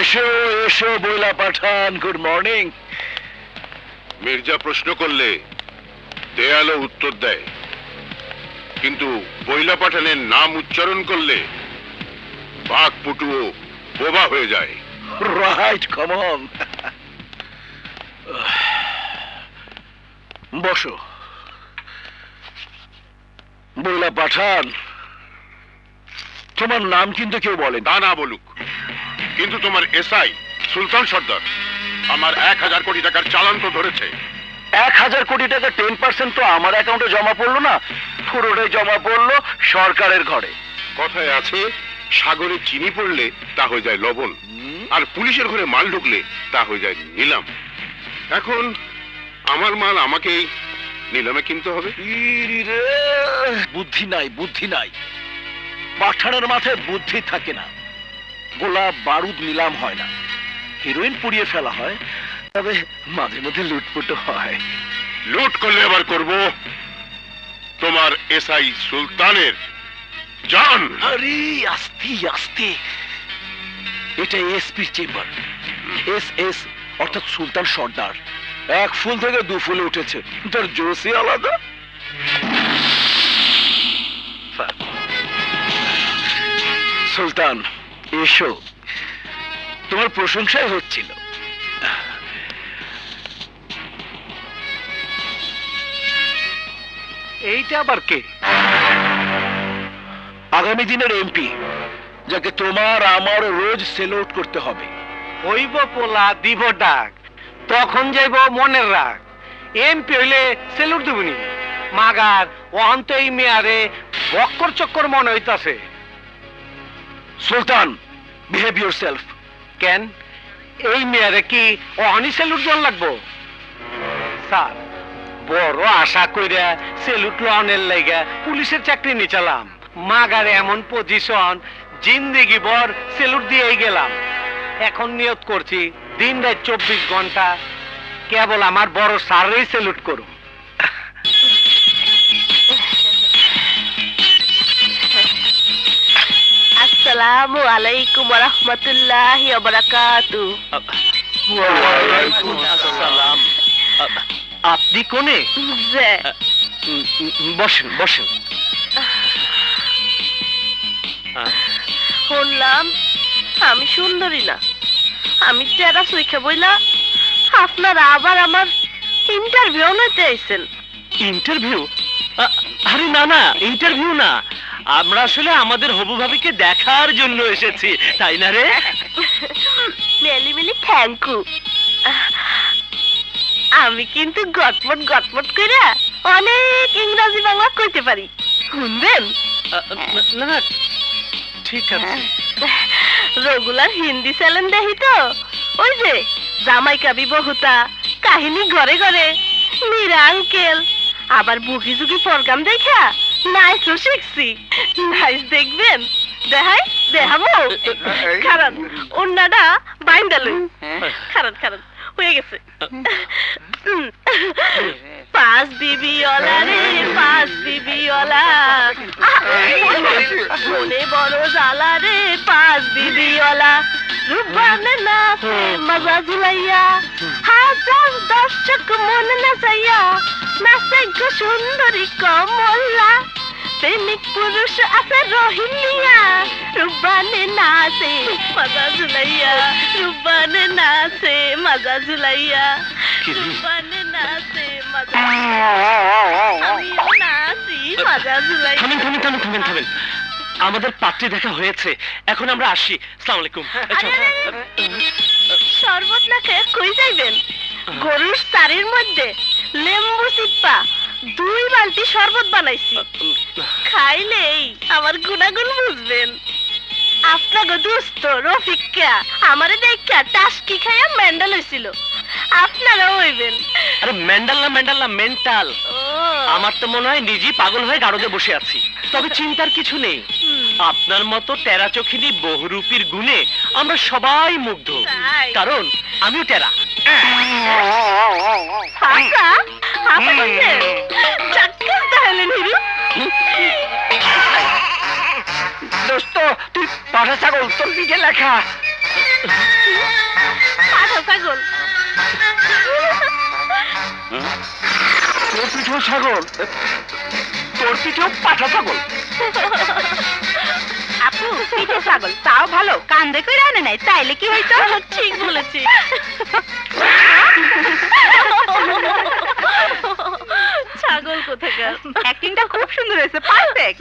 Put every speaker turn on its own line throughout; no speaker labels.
এসো এসো বইলা পাঠান, গুড মর্নিং।
মির্জা প্রশ্ন করলে দেয়ালও উত্তর দেয়, কিন্তু বইলা পাঠানের নাম উচ্চারণ করলে বাঘ পুটুও বোবা হয়ে যায়।
Right, come on. বসো। বইলা পাঠান, তোমার নাম কিন্তু কেউ বলে
তা না বলুক, কিন্তু তোমার এসআই সুলতান সর্দার আমার 1000 কোটি টাকার চালান তো ধরেছে।
1000 কোটি টাকা 10% তো আমার অ্যাকাউন্টে জমা পড়লো না, পুরোটাই জমা পড়লো সরকারের ঘরে।
কথায় আছে, সাগরে চিনি পড়লে তা হয়ে যায় লবণ, আর পুলিশের ঘরে মাল ঢুকলে তা হয়ে যায় নিলাম। এখন আমার মাল আমাকেই নিলামে কিনতে হবে।
বুদ্ধি নাই, বুদ্ধি নাই। পাঠানের মাথায় বুদ্ধি থাকে না। গোলা বারুদ নিলাম হয় না, হিরোইন পুড়িয়ে ফেলা হয়, তবে মাঝে মধ্যে লুটপুটও হয়।
লুট করলে আবার করব তোমার এসআই সুলতানের জান।
আরে আস্তে আস্তে, এটা এসপির চেম্বার। এস এস অর্থাৎ সুলতান সর্দার। এক ফুল থেকে 2 ফুলে উঠেছে, তার জোশই আলাদা। সুলতান এসো, তোমার প্রশংসাই হচ্ছিল।
এইটা আবার কে?
আগামী দিনের এমপি, যাকে তোমার আমার রোজ সেলউট করতে হবে।
হইব পোলা দিব ডাক, তখন যাইব মনের রাগ। এমপি হইলে সেলুট দিবনি মাগার, অন্ত এই মেয়ারে বক্কর চক্কর মনে হইতাছে।
সুলতান, বিহেভ ইউরসেলফ।
কেন এই মেয়ারে কি অহনি সেলুট জন লাগবো? স্যার, বড় আশা কইরা সেলুট লনের লাইগা পুলিশের চাকরি নিচালাম। মাগার এমন পজিশন, জিন্দেগি ভর সেলুট দিয়েই গেলাম। এখন নিয়ত করছি দিন রাত 24 ঘন্টা কেবল আমার বড় স্যারই সেলুট করুম।
আসসালামু আলাইকুম ওয়া রাহমাতুল্লাহি ওয়া বারাকাতুহু।
ওয়ালাইকুম আসসালাম। আপনি কোনে? বসেন বসেন।
শুনলাম আমি সুন্দরী না, আমি টেরা সুইখে বইলা আপনারা আবার আমার ইন্টারভিউ নিতে আইছেন।
ইন্টারভিউ? আরে না না, ইন্টারভিউ না, আমরা আসলে আমাদের হবু ভাবিকে দেখার জন্য এসেছি, তাই না রে?
মেলি মেলি থ্যাংক ইউ। আমি কিন্তু গটমট গটমট কইরা অনেক ইংরেজি বাংলা কইতে পারি, শুনবেন?
না না, ঠিক আছে।
রেগুলার হিন্দি চ্যানেল দেখি তো, ওই যে জামাই কাবি বহুতা, কাহিনী ঘরে ঘরে, মীরা আঙ্কেল, আবার বুকি জুকি প্রোগ্রাম দেখা নাইসও শিখছি। নাইস দেখবেন? দেখাই দেখাবো? খারান অন্যটা বাইন্ডালু। খারান খারান হয়ে গেছে। 5 বিবিওয়ালা রে 5 বিবিওয়ালা, মনে বড় জ্বালা রে 5 বিবিওয়ালা, রূপবানে নাচে মজা ঝুলাইয়া, হাজার দর্শক মন নাচাইয়া, নাচে গো সুন্দরী কমলা, প্রেমিক পুরুষ আছে রোহিণিয়া, রূপবানে নাচে মজা ঝুলাইয়া, রূপবানে নাচে মজা ঝুলাইয়া, রূপবানে নাচে মজা, আমিও নাচি মজা ঝুলাইয়া।
থামেন থামেন থামেন থামেন থামেন, আমাদের পাত্রী দেখা হয়েছে, এখন আমরা আসি। আসসালামু আলাইকুম।
শরবত না খেয়ে কই যাইবেন? গরুর চারির মধ্যে লেম্বু চিপা 2 বালতি শরবত বানাইছি, খাইলেই আমার গুণাগুণ বুঝবেন। আপনাকে দোস্ত রফিকা আমারে দেখা টাস্কি খাইয়া মেন্ডাল হইছিল, আপনারা হইবেন।
আরে মেন্ডাল না, মেন্ডাল না, মেন্টাল। আমার তো মনে হয় নিজেই পাগল হয়ে গাড়োতে বসে আছি, তবে চিন্তার কিছু নেই। আপনার মতো টেরা চোখিনী বহুরূপীর গুণে আমরা সবাই মুগ্ধ, কারণ আমিও টেরা। দোস্ত তুই পাঠা ছাগল, তোর দিকে লেখা।
পাঠা ছাগল।
তোর পিঠেও ছাগল, তোর পিঠেও পাঠা ছাগল।
আপু পিঠে ছাগল তাও ভালো, কান্দে কইরা আনে নাই, তাইলে কি হইতো? ঠিক বলেছি। ছাগল কোথাকার। অ্যাক্টিংটা খুব সুন্দর হয়েছে, পারফেক্ট।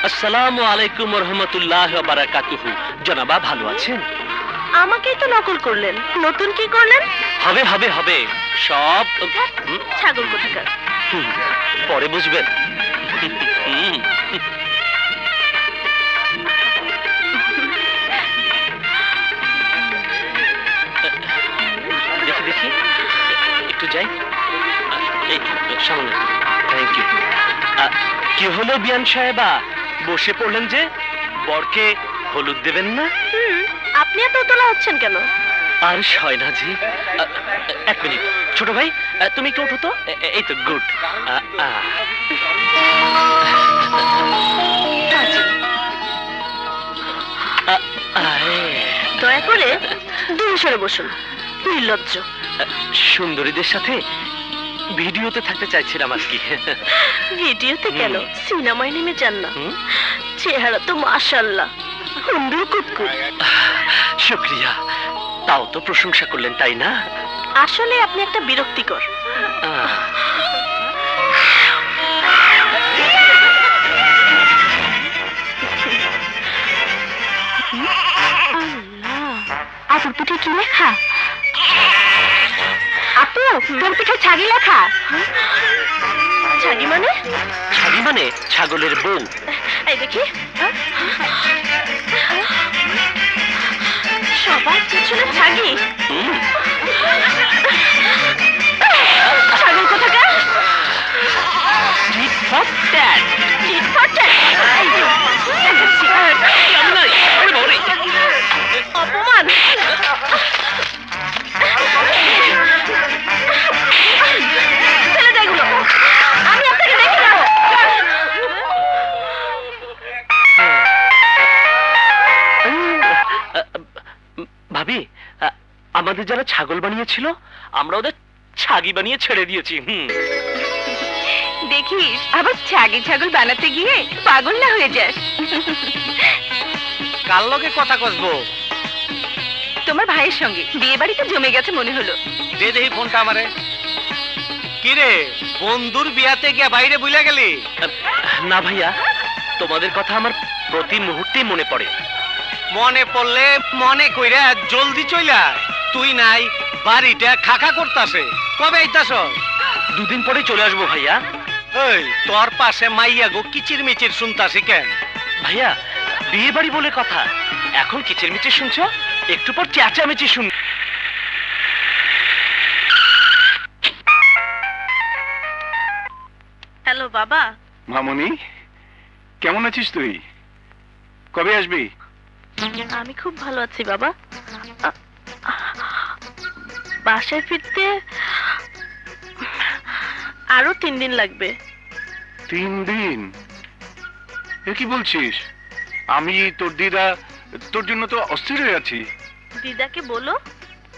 আসসালামু আলাইকুম ওয়া রাহমাতুল্লাহি ওয়া বারাকাতুহু। জনাবা ভালো আছেন?
আমাকেই তো নকল করলেন, নতুন কি করলেন?
হবে হবে হবে সব
ছাগল কোথাকার।
পরে বুঝবেন। দেখি দেখি একটু যাই, এই সামনে। Thank you. কি হলো বিয়ান সাহেবা, বসে পড়লেন যে? বরকে হলুদ দেবেন না?
আপনি এত তোলা হচ্ছেন কেন?
আর শয়নাজি, এক মিনিট ছোট ভাই, তুমি একটু ওঠো তো। এই তো গুড।
দয়া করে দূরে সরে বসুন, নির্লজ্জ।
সুন্দরীদের সাথে ভিডিওতে থাকতে চাইছিলাম আর কি।
ভিডিওতে কেন, সিনেমায় নেমে যান না। চেহারা তো মাশাআল্লাহ, হুন্ডুর কুতকুত।
শুক্রিয়া, তাও তো প্রশংসা করলেন তাই না?
আসলে আপনি একটা বিরক্তিকর। আপুর পিঠে কি লেখা? আপু তোর পিঠে ছাগি লেখা। ছাগি মানে?
ছাগি মানে ছাগলের বউ।
এই দেখি, সবার পিছনে ছাগি। ছাগল কোথাকার?
Tit for tat.
Tit for tat. এই যে, দেখাচ্ছি।
আমি নাই, আরে বাবারে।
অপমান। ফেলে দে এগুলো, আমি আপনাকে দেখে যাবো।
ভাবি, আমাদের যারা ছাগল বানিয়েছিল আমরা ওদের ছাগি বানিয়ে ছেড়ে দিয়েছি।
দেখিস আবার ছাগি ছাগল বানাতে গিয়ে পাগল না হয়ে যাস।
কার লগে কথা কসবো?
তোমার ভাইয়ের সঙ্গে বিয়ে বাড়িতে জমে গেছে মনে হলো।
দে দেহি ফোনটা আমারে। কি রে, বন্ধুর বিয়াতে গিয়া বাইরে বুইলা গেলি?
না ভাইয়া, তোমাদের কথা আমার প্রতি মুহূর্তেই মনে পড়ে।
মনে পড়লে মনে কইরা জলদি চইলা। তুই নাই, বাড়িটা খাখা করতাছে। কবে আইতাছ?
দুদিন পরে চলে আসবো ভাইয়া।
এই তোর পাশে মাইয়া গো কিচির মিচির শুনতাছি কেন?
ভাইয়া, বিয়ে বাড়ি বলে কথা, এখন কিচিরমিচির শুনছো, একটু পর চেঁচামেচি শুন।
হ্যালো বাবা।
মামনি, কেমন আছিস তুই? কবে আসবি?
আমি খুব ভালো আছি বাবা। বাসায় ফিরতে আরো 3 দিন লাগবে।
3 দিন? এ কি বলছিস? আমি তোর দিদা তোর জন্য তো অস্থির হয়ে আছি।
দিদাকে বলো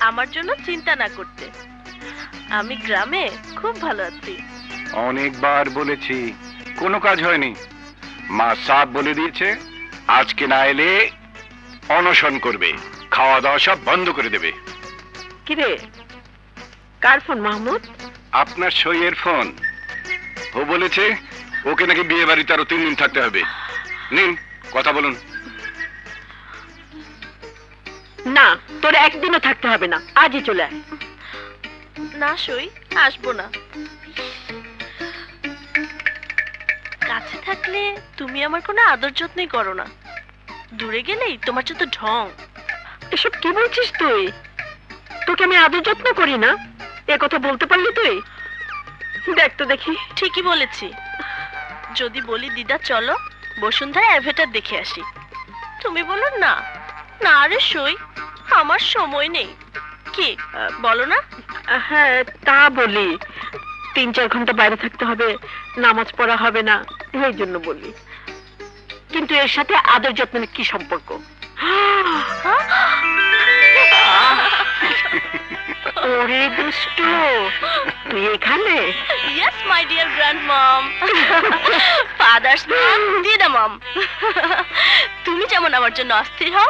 আমার জন্য চিন্তা না করতে, আমি গ্রামে খুব ভালো আছি।
অনেকবার বলেছি, কোনো কাজ হয়নি। মা সাফ বলে দিয়েছে আজকে না এলে অনশন করবে, খাওয়া দাওয়া সব বন্ধ করে দেবে।
কিরে, কার ফোন মাহমুদ?
আপনার সইয়ের ফোন। ও বলেছে ওকে নাকি বিয়ে বাড়িতে আরো 3 দিন থাকতে হবে। নিন কথা বলুন।
না, তোর একদিনও থাকতে হবে না, আজই চলে আয়। না সই, আসবো না। কাছে থাকলে তুমি আমার কোনো আদর যত্নই করো না, দূরে গেলেই তোমার যত ঢং। এসব কি বলছিস তুই? তোকে আমি আদর যত্ন করি না, এ কথা বলতে পারলি তুই? দেখ তো দেখি। ঠিকই বলেছি। যদি বলি দিদা চলো বসুন্ধরা অ্যাভেটার দেখে আসি, তুমি বলো না। না রে সই, আমার সময় নেই। কি বলো না? হ্যাঁ তা বলি, 3-4 ঘন্টা বাইরে থাকতে হবে, নামাজ পড়া হবে না, এই জন্য বলি। কিন্তু এর সাথে আদর যত্নের কি সম্পর্ক? ওরে দুষ্টু, তুই এখানে?
Yes, my dear grandmom. Father's mom, Dida mom. তুমি যেমন আমার জন্য অস্থির হও,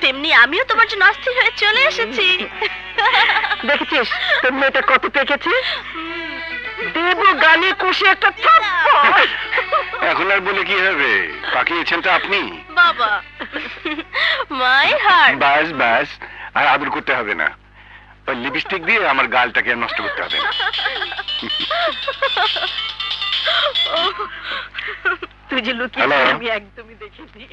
তেমনি আমিও তোমার জন্য অস্থির হয়ে চলে এসেছি।
দেখেছিস তোর মেয়েটা কত পেকেছে? দেব গালে কষে একটা থাপ্পড়।
এখন আর বলে কি হবে, পাকিয়েছেন তো আপনি।
বাবা, my heart.
ব্যাস ব্যাস, আর আদর করতে হবে না। ওই লিপস্টিক দিয়ে আমার গালটাকে আর নষ্ট করতে হবে না।
তুই যে লুকিয়ে
Hello?
আমি একদমই দেখিনি।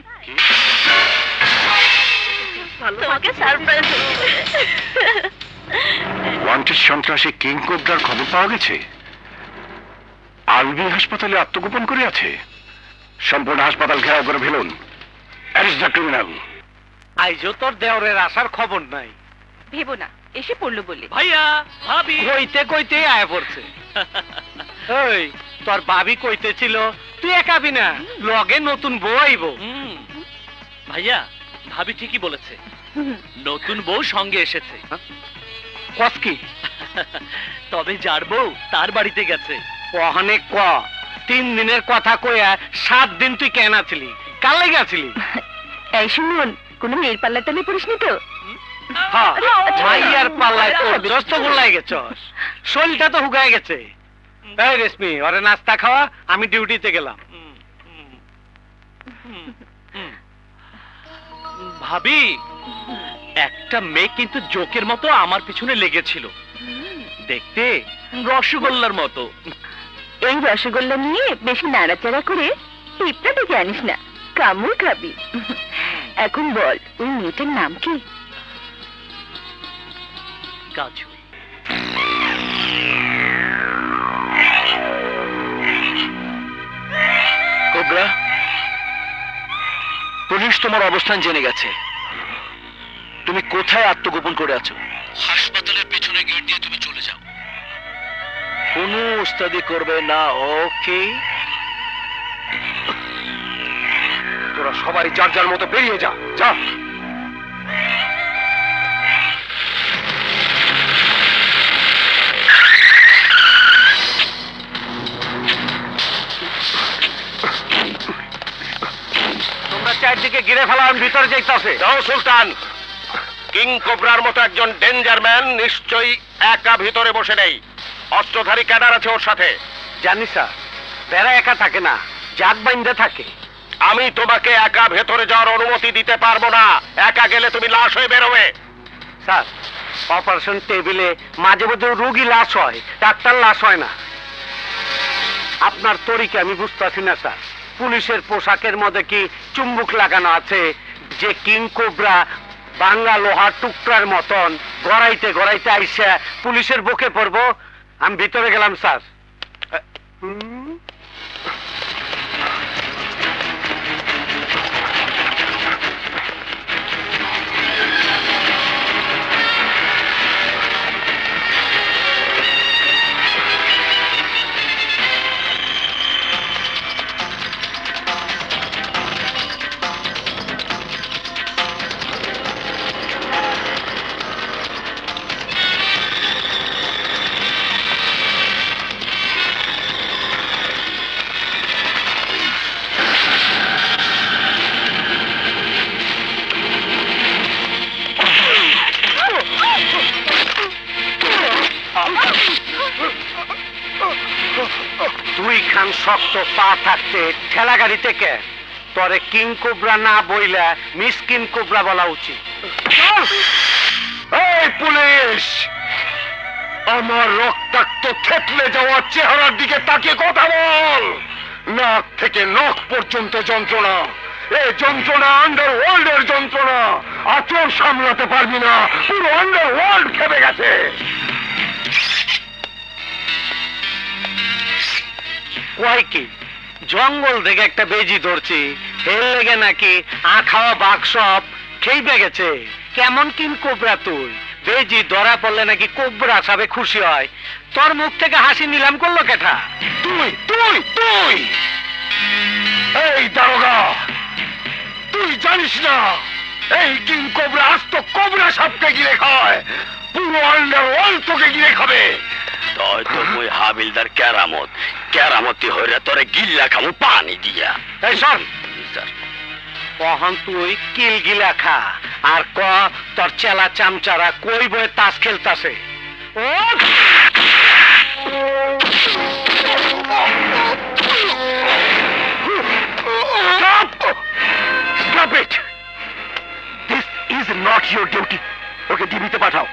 তোমাকে সারপ্রাইজ
ওয়ান্টেড সন্ত্রাসী কিং কোবরার খবর পাওয়া গেছে। আলবি হাসপাতালে আত্মগোপন করে আছে। সম্পূর্ণ হাসপাতাল ঘেরাও করে ফেলুন। Arrest the criminal.
আইজো তোর দেওরের আসার খবর নাই।
ভেবো না, এসে পড়লো বলে।
ভাইয়া, ভাবি।
কইতে কইতেই আয়া পড়ছে। ওই তোর ভাবি কইতেছিল তুই একাবি না, লগে নতুন বউ আইব।
ভাইয়া, ভাবি ঠিকই বলেছে, নতুন বউ সঙ্গে এসেছে।
কস কি?
তবে যার বউ তার বাড়িতে গেছে।
ওখানে 3 দিনের কথা কইয়া 7 দিন তুই কেন আছিলি? কাল লাগে আছিলি?
এই শুনুন, কোনো মেয়ের পাল্লা টালে পড়িসনি তো?
হ্যাঁ, মাইয়ার পাল্লায় তোর দস্ত গোল্লায় গেছস। শরীরটা তো হুগায় গেছে। এই রেশমি, ওরে নাস্তা খাওয়া, আমি ডিউটিতে গেলাম।
ভাবি, একটা মেয়ে কিন্তু জোকের মতো আমার পিছনে লেগেছিল, দেখতে রসগোল্লার মতো।
এই রসগোল্লা নিয়ে বেশি নাড়াচাড়া করে টিপটা জানিস না, কামড় খাবি। এখন বল, ওই মেয়েটার নাম কি?
গাজু।
কোবরা, পুলিশ তোমার অবস্থান জেনে গেছে। তুমি কোথায় আত্মগোপন করে আছো? হাসপাতালের পেছনে গেট দিয়ে তুমি চলে যাও। কোনো উস্তাদি করবে না, ওকে?
তোরা সবাই যার যার মতো বেরিয়ে যা, যা।
তোমরা চারদিকে ঘিরে ফেলা, আমি ভিতরে যাইতাছে।
যাও সুলতান। কিং কোবরার মতো একজন ডেঞ্জার ম্যান নিশ্চয়ই একা ভিতরে বসে নেই। অস্ত্রধারী ক্যাডার আছে ওর সাথে।
জানি স্যার, বেড়া একা থাকে না, জাগ বাইন্দা থাকে।
আমি তোমাকে একা ভেতরে যাওয়ার অনুমতি দিতে পারবো না। একা গেলে তুমি লাশ হয়ে বেরোবে।
স্যার, অপারেশন টেবিলে মাঝে মধ্যে রোগী লাশ হয়, ডাক্তার লাশ হয় না। আপনার তরিকা আমি বুঝতেছি না স্যার। পুলিশের পোশাকের মধ্যে কি চুম্বক লাগানো আছে যে কিং কোবরা বাংলা লোহার টুকরার মতন গড়াইতে গড়াইতে আইসা পুলিশের বুকে পড়বো? আমি ভিতরে গেলাম স্যার। তুই খান শক্ত পা থাকতে ঠেলা গাড়ি থেকে তরে কিং কোবরা না বইলা মিস কিং কোবরা বলা উচিত।
এই পুলিশ, আমার রক্তাক্ত থেতলে যাওয়া চেহারার দিকে তাকিয়ে কথা বল। নাক থেকে নখ পর্যন্ত যন্ত্রণা। এই যন্ত্রণা আন্ডারওয়ার্ল্ডের যন্ত্রণা। আচর সামলাতে পারবি না, পুরো আন্ডারওয়ার্ল্ড খেপে গেছে।
কয় কি জঙ্গল থেকে একটা বেজি ধরছি, হেল লেগে নাকি খাওয়া বাঘ সব খেয়ে গেছে। কেমন কিং কোবরা তুই? বেজি ধরা পড়লে নাকি কোবরা সাবে খুশি হয়। তোর মুখ থেকে হাসি নিলাম করলো কেটা?
তুই তুই তুই এই দারোগা,
তুই জানিস না এই কিং কোবরা আজ তো কোবরা সাপকে গিলে খায়, পুরো আন্ডারওয়ার্ল্ড তোকে গিলে খাবে।
তাই তো মুই হাবিলদার কেরামতি হইরে তোরে গিল্লা খামু পানি দিয়া।
এই শোন,
স্যার
কখন তুই কিল গিলা খা আর ক তোর চেলা চামচারা কই বয়ে তাস খেলতাছে। Stop it! This is not your duty. ওকে ডিবিতে পাঠাও।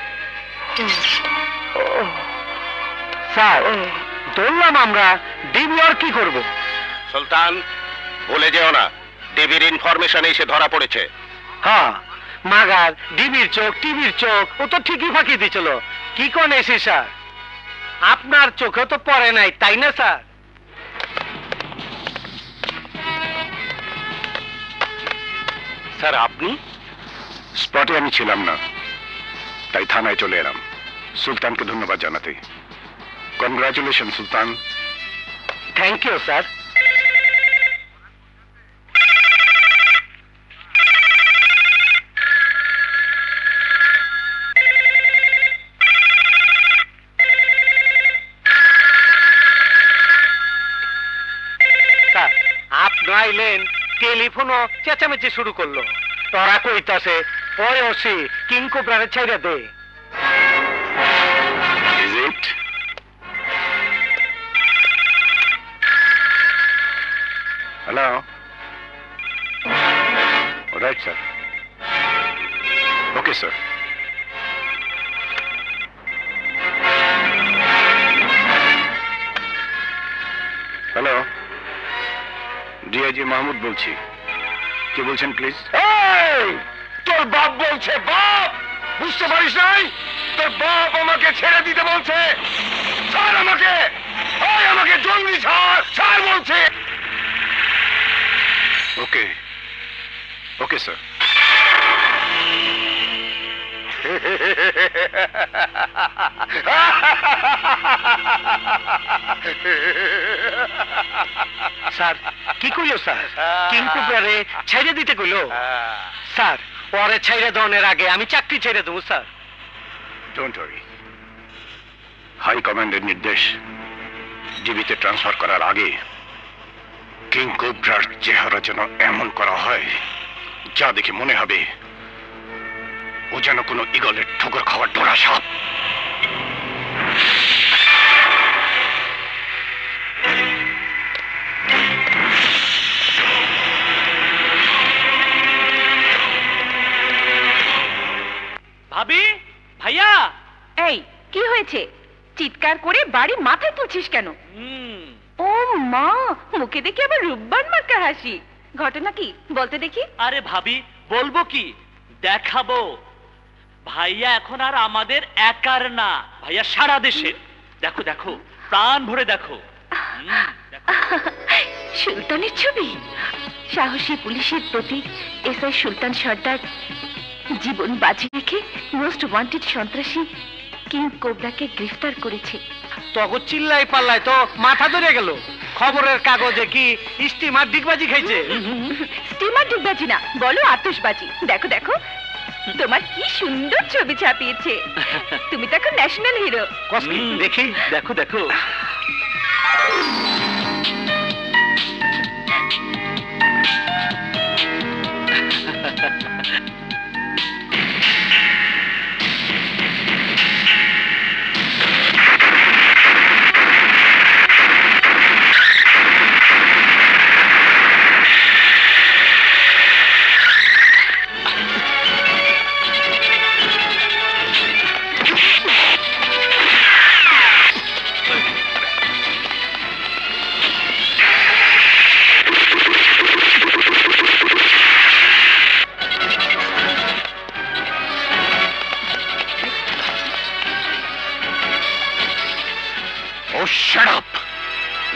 স্যার বললাম আমরা ডিবি আর কি করব?
সুলতান, ভুলে যেও না ডিবির ইনফরমেশন এসে ধরা পড়েছে।
হ্যাঁ, মাগার ডিবির চোখ টিভির চোখ ও তো ঠিকই ফাঁকি দিছিল। কি কোন এসি স্যার, আপনার চোখে তো পড়ে নাই তাই না স্যার?
স্যার আপনি? স্পটে আমি ছিলাম না, তাই থানায় চলে এলাম সুলতানকে ধন্যবাদ জানাতে। Congratulation Sultan.
Thank you sir. Sir আপনি আইলেন, টেলিফোনও চেঁচামেচি শুরু করলো। তোরা কইতাছে পরে ওসি কিং কোবরারে ছাইরা দে।
Is it? Hello? All right, sir. Okay, sir. Hello, DIG Mahmud বলছি। কি বলছেন প্লিজ?
তোর বাপ বলছে, বাপ বুঝতে পারিস নাই? তোর বাপ আমাকে ছেড়ে দিতে বলছে। ছাড় আমাকে, আমাকে জলদি ছাড়, ছাড় বলছে।
ওকে ওকে স্যার।
স্যার কি কইলো স্যার? কিং কোবরারে ছেড়ে দিতে কইলো? স্যার পরে ছেড়ে দেওয়ার আগে আমি চাকরি ছেড়ে দেবো স্যার।
ডোন্ট ওয়ারি, হাই কমান্ডের নির্দেশ ডিবিতে ট্রান্সফার করার আগে কিং কোবরার চেহারা যেন এমন করা হয় যা দেখে মনে হবে ও যেন কোনো ঈগলের ঠোকর খাওয়ার ডোরা সাপ।
ভাবি, ভাইয়া।
এই কি হয়েছে? চিৎকার করে বাড়ি মাথায় তুলছিস কেন? ও মা, মুখে দেখি আবার রূপবান মার্কা হাসি। ঘটনা কি বলতে দেখি।
আরে ভাবি, বলবো কি, দেখাবো। ভাইয়া এখন আর আমাদের একার না, ভাইয়া সারা দেশের। দেখো দেখো, প্রাণ ভরে দেখো।
সুলতানের ছবি। সাহসী পুলিশের প্রতীক এসআই সুলতান সর্দার জীবন বাজি রেখে মোস্ট ওয়ান্টেড সন্ত্রাসী কিং কোবরাকে গ্রেফতার করেছে।
তখন চিল্লাই পাল্লাই তো মাথা ধরে গেল। খবরের কাগজে কি স্টিমার ডিগবাজি খাইছে?
স্টিমার ডিগবাজি না, বলো আতশবাজি। দেখো দেখো, তোমার কি সুন্দর ছবি ছাপিয়েছে। তুমি তো এখন ন্যাশনাল হিরো।
দেখি, দেখো দেখো।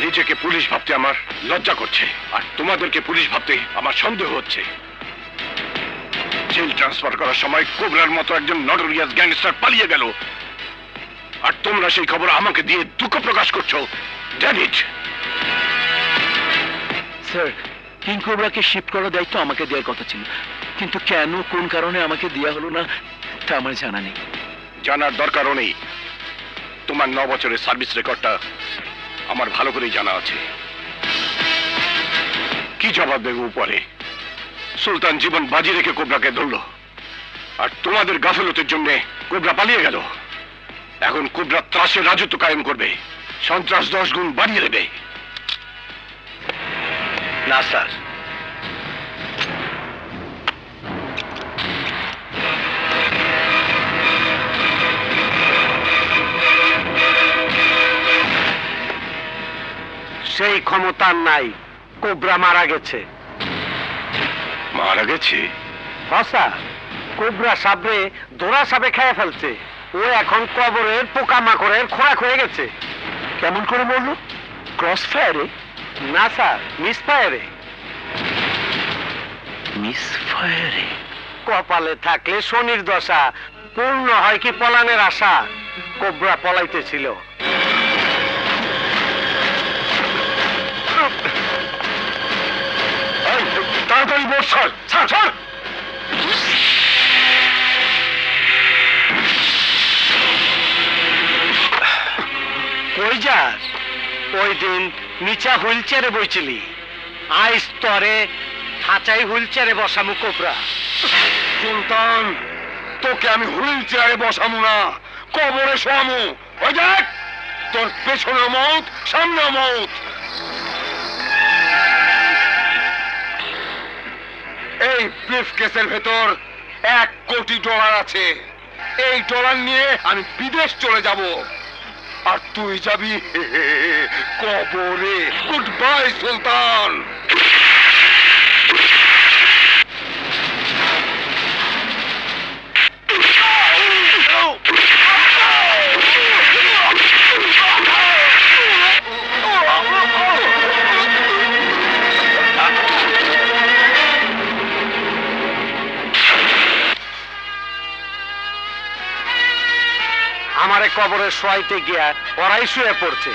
নিজেকে পুলিশ ভাবতে আমার লজ্জা করছে, আর তোমাদেরকে পুলিশ ভাবতে আমার সন্দেহ হচ্ছে। জেল ট্রান্সফার করার সময় কোবরার মতো একজন নটোরিয়াস গ্যাংস্টার পালিয়ে গেল, আর তোমরা সেই খবর আমাকে দিয়ে দুঃখ প্রকাশ করছো। Damn it!
স্যার,
কিং কোবরাকে শিফট করার দায়িত্ব আমাকে দেওয়ার কথা ছিল, কিন্তু কেন কোন কারণে আমাকে দেওয়া হলো না তা আমার জানা নেই।
জানার দরকারও নেই। তোমার 9 বছরের সার্ভিস রেকর্ডটা আমার ভালো করেই জানা আছে। কি জবাব দেব উপরে? সুলতান জীবন বাজি রেখে কোবরাকে ধরলো, আর তোমাদের গাফলতের জন্য কোবরা পালিয়ে গেল। এখন কোবরা ত্রাসের রাজত্ব কায়েম করবে, সন্ত্রাস 10 গুণ বাড়িয়ে দেবে।
না স্যার, সেই ক্ষমতা নাই। কোবরা মারা গেছে।
মারা গেছে?
হসা, কোবরা সাপরে দোরা সাপে খেয়ে ফেলছে। ও এখন কবরের পোকামাকড়ের খোরাক হয়ে গেছে।
কেমন করে মরলো? ক্রস ফায়ারে?
না স্যার, মিস ফায়ারে।
মিস ফায়ারে?
কপালে থাকলে শনির দশা, পূর্ণ হয় কি পলানের আশা। কোবরা পলাইতেছিল।
তাড়াতাড়ি বোর্ড ছাড়, ছাড়, ছাড়।
কই যাস? ওই দিন নিচা হুইল চেয়ারে বইছিলি, আই স্তরে খাঁচাই হুইল চেয়ারে বসামু কোবরা।
সুলতান, তোকে আমি হুইল চেয়ারে বসামু না, কবরে শোয়ামু। ওই দেখ, তোর পেছনে মৌত, সামনে মৌত। এই ব্রিফ কেসের ভেতর $1 কোটি আছে। এই ডলার নিয়ে আমি বিদেশ চলে যাব, আর তুই যাবি কবরে। গুড বাই সুলতান।
আমারে কবরে শোয়াইতে গিয়া ওরাই শুয়ে পড়ছে,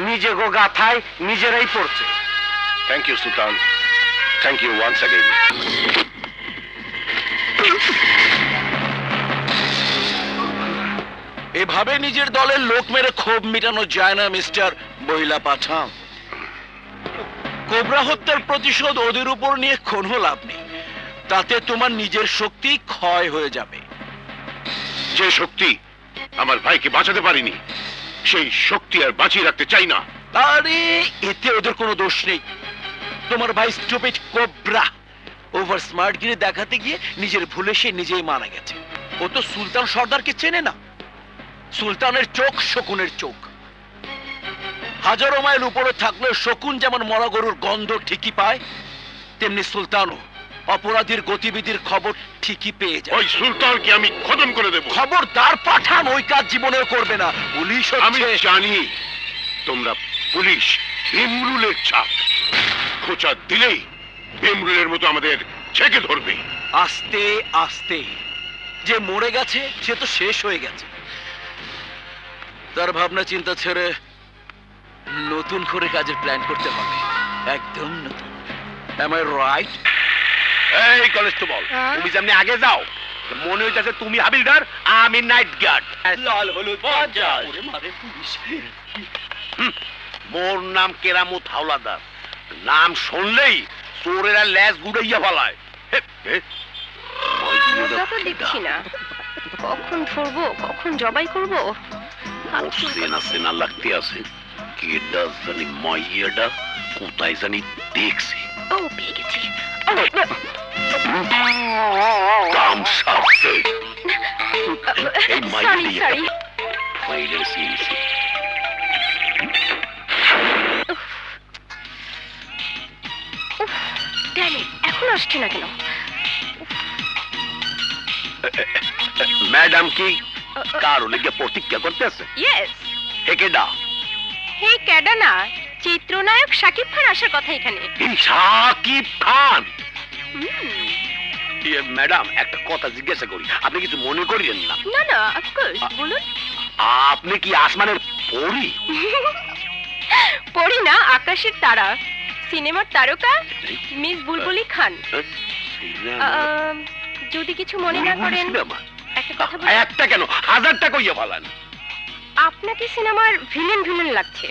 নিজে গো গাথায় নিজেরাই পড়ছে।
Thank you Sultan, thank you once again.
এভাবে নিজের দলের লোক মেরে ক্ষোভ মেটানো যায় না মিস্টার বইলা পাঠান। কোবরা হত্যার প্রতিশোধ ওদের উপর নিয়ে কোনো লাভ নেই, তাতে তোমার নিজের শক্তি ক্ষয় হয়ে যাবে।
যে শক্তি আমার ভাইকে বাঁচাতে পারিনি, সেই শক্তি আর বাঁচিয়ে রাখতে চাই না।
আরে এতে ওদের কোনো দোষ নেই। তোমার ভাই স্টুপিড কোবরা ওভার স্মার্টগিরি দেখাতে গিয়ে নিজের ভুলে সে নিজেই মারা গেছে। ও তো সুলতান সর্দারকে চেনে না। সুলতানের চোখ শকুনের চোখ। হাজারো মাইল উপরে থাকলেও শকুন যেমন মরা গরুর গন্ধ ঠিকই পায়, তেমনি সুলতানও অপরাধীর গতিবিধির খবর ঠিকই পেয়ে যায়।
ওই সুলতানকে আমি খতম করে দেব।
খবরদার পাঠান, ওই কাজ জীবনেও করবে না। পুলিশ
আমি জানি তোমরা পুলিশ ভীমরুলের ছাপ। খোঁচা দিলেই ভীমরুলের মতো আমাদের ছেকে ধরবে।
আস্তে আস্তে। যে মরে গেছে সে তো শেষ হয়ে গেছে, তার ভাবনা চিন্তা ছেড়ে নতুন করে কাজের প্ল্যান করতে হবে, একদম নতুন। Am I right?
এই কনস্টেবল, তুমি যেমনি আগে যাও, মনে হইতাছে তুমি হাবিলদার, আমি নাইট গার্ড।
লাল হলুদ পঞ্চাশ।
মোর নাম কেরামত হাওলাদার। নাম শুনলেই চোরেরা ল্যাজ গুড়াইয়া ফেলায়।
মজা তো দেখছি না, কখন ধরবো কখন জবাই করবো।
সেনা সেনা লাগতে আছে। কেডা জানি মাইয়াডা কোথায় জানি দেখছি।
ও পেয়ে গেছি।
কাম সাপে এই
সরি
মাইয়া
সরি।
ফাইলের সিএসি
ড্যানি এখন আসছে না কেন?
ম্যাডাম কি কারো লেগে প্রতিজ্ঞা করতে আছে?
ইয়েস।
হে কেডা?
হে ক্যাডা না, চিত্রনায়ক শাকিব খান আসার কথা এখানে।
শাকিব খান? ম্যাডাম একটা কথা জিজ্ঞাসা করি, আপনি কিছু মনে করিলেন না?
না না, অফকোর্স, বলুন।
আপনি কি আসমানের পরী?
পড়ি না, আকাশের তারা। সিনেমার তারকা মিস বুলবুলি খান। যদি কিছু মনে না করেন একটা কথা বলি।
একটা কেন, হাজারটা কইয়া বলেন।
আপনাকে সিনেমার ভিলেন ভিলেন লাগছে।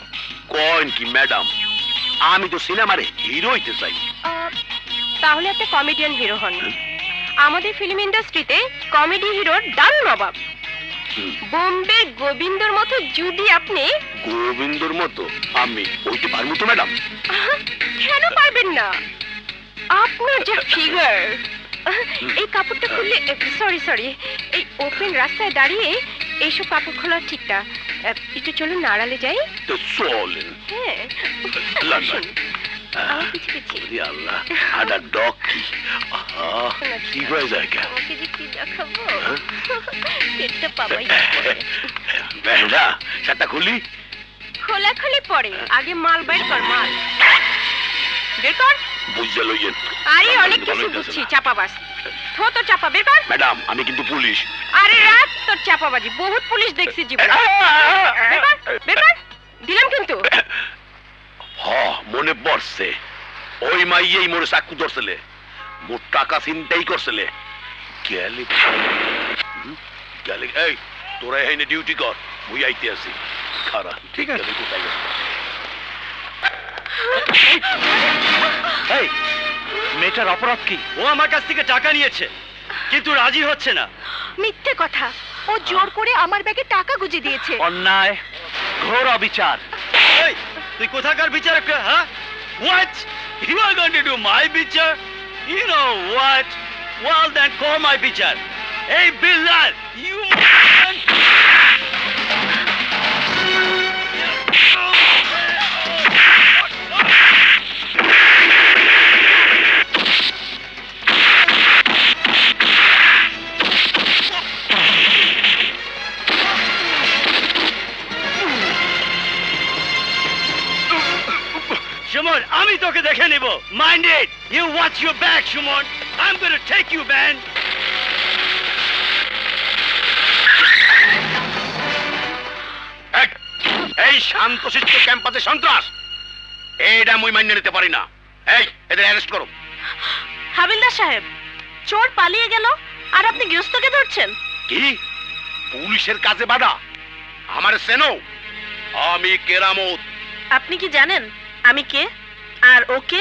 কোন কি ম্যাডাম, আমি তো সিনেমার হিরো হইতে চাই।
তাহলে আপনি কমেডিয়ান হিরো হন। আমাদের ফিল্ম ইন্ডাস্ট্রিতে কমেডি হিরোর দারুণ অভাব। বোম্বে গোবিন্দর মতো যদি আপনি।
গোবিন্দর মতো আমি হইতে পারবো তো ম্যাডাম?
কেন পারবেন না? আপনার যে ফিগার, এই কাপড়টা খুললে, সরি এই ওপেন রাস্তায় দাঁড়িয়ে এইসব কাপড় খোলা ঠিক না। একটু চলুন আড়ালে যাই।
তো চলেন।
হ্যাঁ
লন্ডন।
আমার পিছে পিছে।
আল্লাহ, আডা ডগ কি ঠিক হয়ে যায় কেন?
আমাকে যে কি দেখাবো, পেটটা পাবাই।
বেহরা শার্টটা খুলি।
খোলাখুলি পরে আগে মাল বের কর, মাল বের কর।
বুঝে লইয়েন।
আরে অনেক কিছু বুঝছি, চাপাবাজ। থো তো চাপা বের কর।
ম্যাডাম আমি কিন্তু পুলিশ।
আরে রাত তোর চাপাবাজি, বহুত পুলিশ দেখছি জীবনে। বের কর, বের কর। দিলাম কিন্তু।
হ মনে পড়ছে, ওই মাইয়েই মোরে চাকু ধরছিলে, মোর টাকা চিন্তাই করছিলে। গেলে গেলে এই তোরা এখানে ডিউটি কর, মুই আইতে আছি। খারাপ ঠিক আছে। কোথায় গেছে?
এই মেয়েটার অপরাধ কি? ও আমার কাছ থেকে টাকা নিয়েছে কিন্তু রাজি হচ্ছে না।
মিথ্যে কথা, ও জোর করে আমার ব্যাগে টাকা গুজে দিয়েছে।
অন্যায়, ঘোর অবিচার।
এই তুই কোথাকার বিচার? হ্যাঁ, what you are going to do my বিচার? You know what, well then call my বিচার। এই বিল্লাল, you Shimon, আমি তোকে দেখে নিব। Mind it. You watch your back, Shimon. I'm going to take you, man.
এই শান্তশিষ্ট ক্যাম্পাসে সন্ত্রাস, এইটা মুই মান্য নিতে পারি না। এই এদের অ্যারেস্ট করো।
হাবিলদার সাহেব, চোর পালিয়ে গেল আর আপনি গৃহস্থকে ধরছেন।
কি পুলিশের কাজে বাধা? আমার সেনো, আমি কেরামত।
আপনি কি জানেন আমি কে আর ওকে?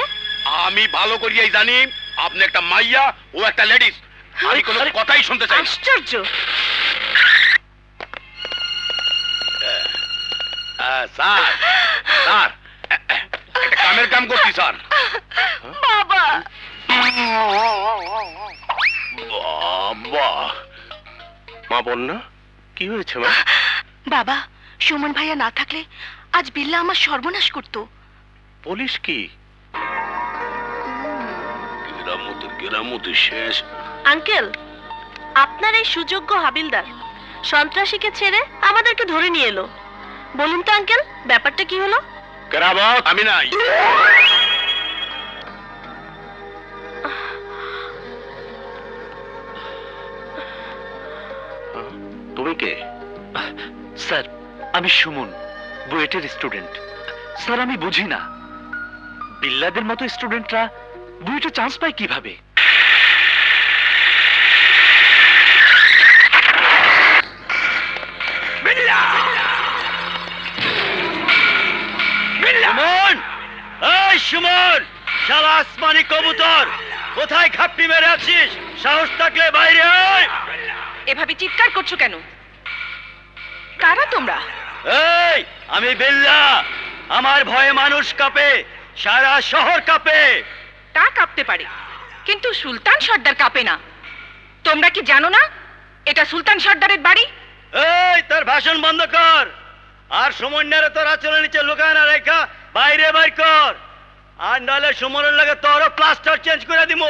আমি ভালো করিয়াই জানি আপনি একটা মাইয়া, ও একটা লেডিস। আমি কোনো কথাই শুনতে চাই না।
আশ্চর্য।
স্যার স্যার একটা কামের কাম করছি স্যার।
বাবা,
বাবা
মা বন্যা, কি হয়েছে মা?
বাবা, সুমন ভাইয়া না থাকলে আজ বিল্লা আমার সর্বনাশ করত।
পুলিশ কি?
কেরামতের শেষ।
আঙ্কেল, আপনার এই সুযোগ্য হাবিলদার সন্ত্রাসীকে ছেড়ে আমাদেরকে ধরে নিয়ে এলো। বলুন তো আঙ্কেল, ব্যাপারটা কি হলো?
কেরামত আমি নাই।
তুমি কে? স্যার আমি সুমন, বুয়েটের স্টুডেন্ট। স্যার আমি বুঝি না, বিল্লাদের মতো স্টুডেন্টরা বুয়েটে চান্স পায় কিভাবে?
সুমন, এই সুমন, শালা আসমানি কবুতর, কোথায় খাপটি মেরে আছিস? সাহস থাকলে বাইরে আয়।
এভাবে চিৎকার করছো কেন? কারা তোমরা?
এই আমি বিল্লা, আমার ভয়ে মানুষ কাঁপে, সারা শহর কাঁপে।
তা কাঁপতে পারে, কিন্তু সুলতান সর্দার কাঁপে না। তোমরা কি জানো না এটা সুলতান সর্দারের বাড়ি?
এই তোর ভাষণ বন্ধ কর, আর সমন্বয়ের তোর আচরণের নিচে লুকায় না রেখা বাইরে বাইর কর, আর নাহলে সুমনের লাগে তোরও প্লাস্টার চেঞ্জ করে দিব।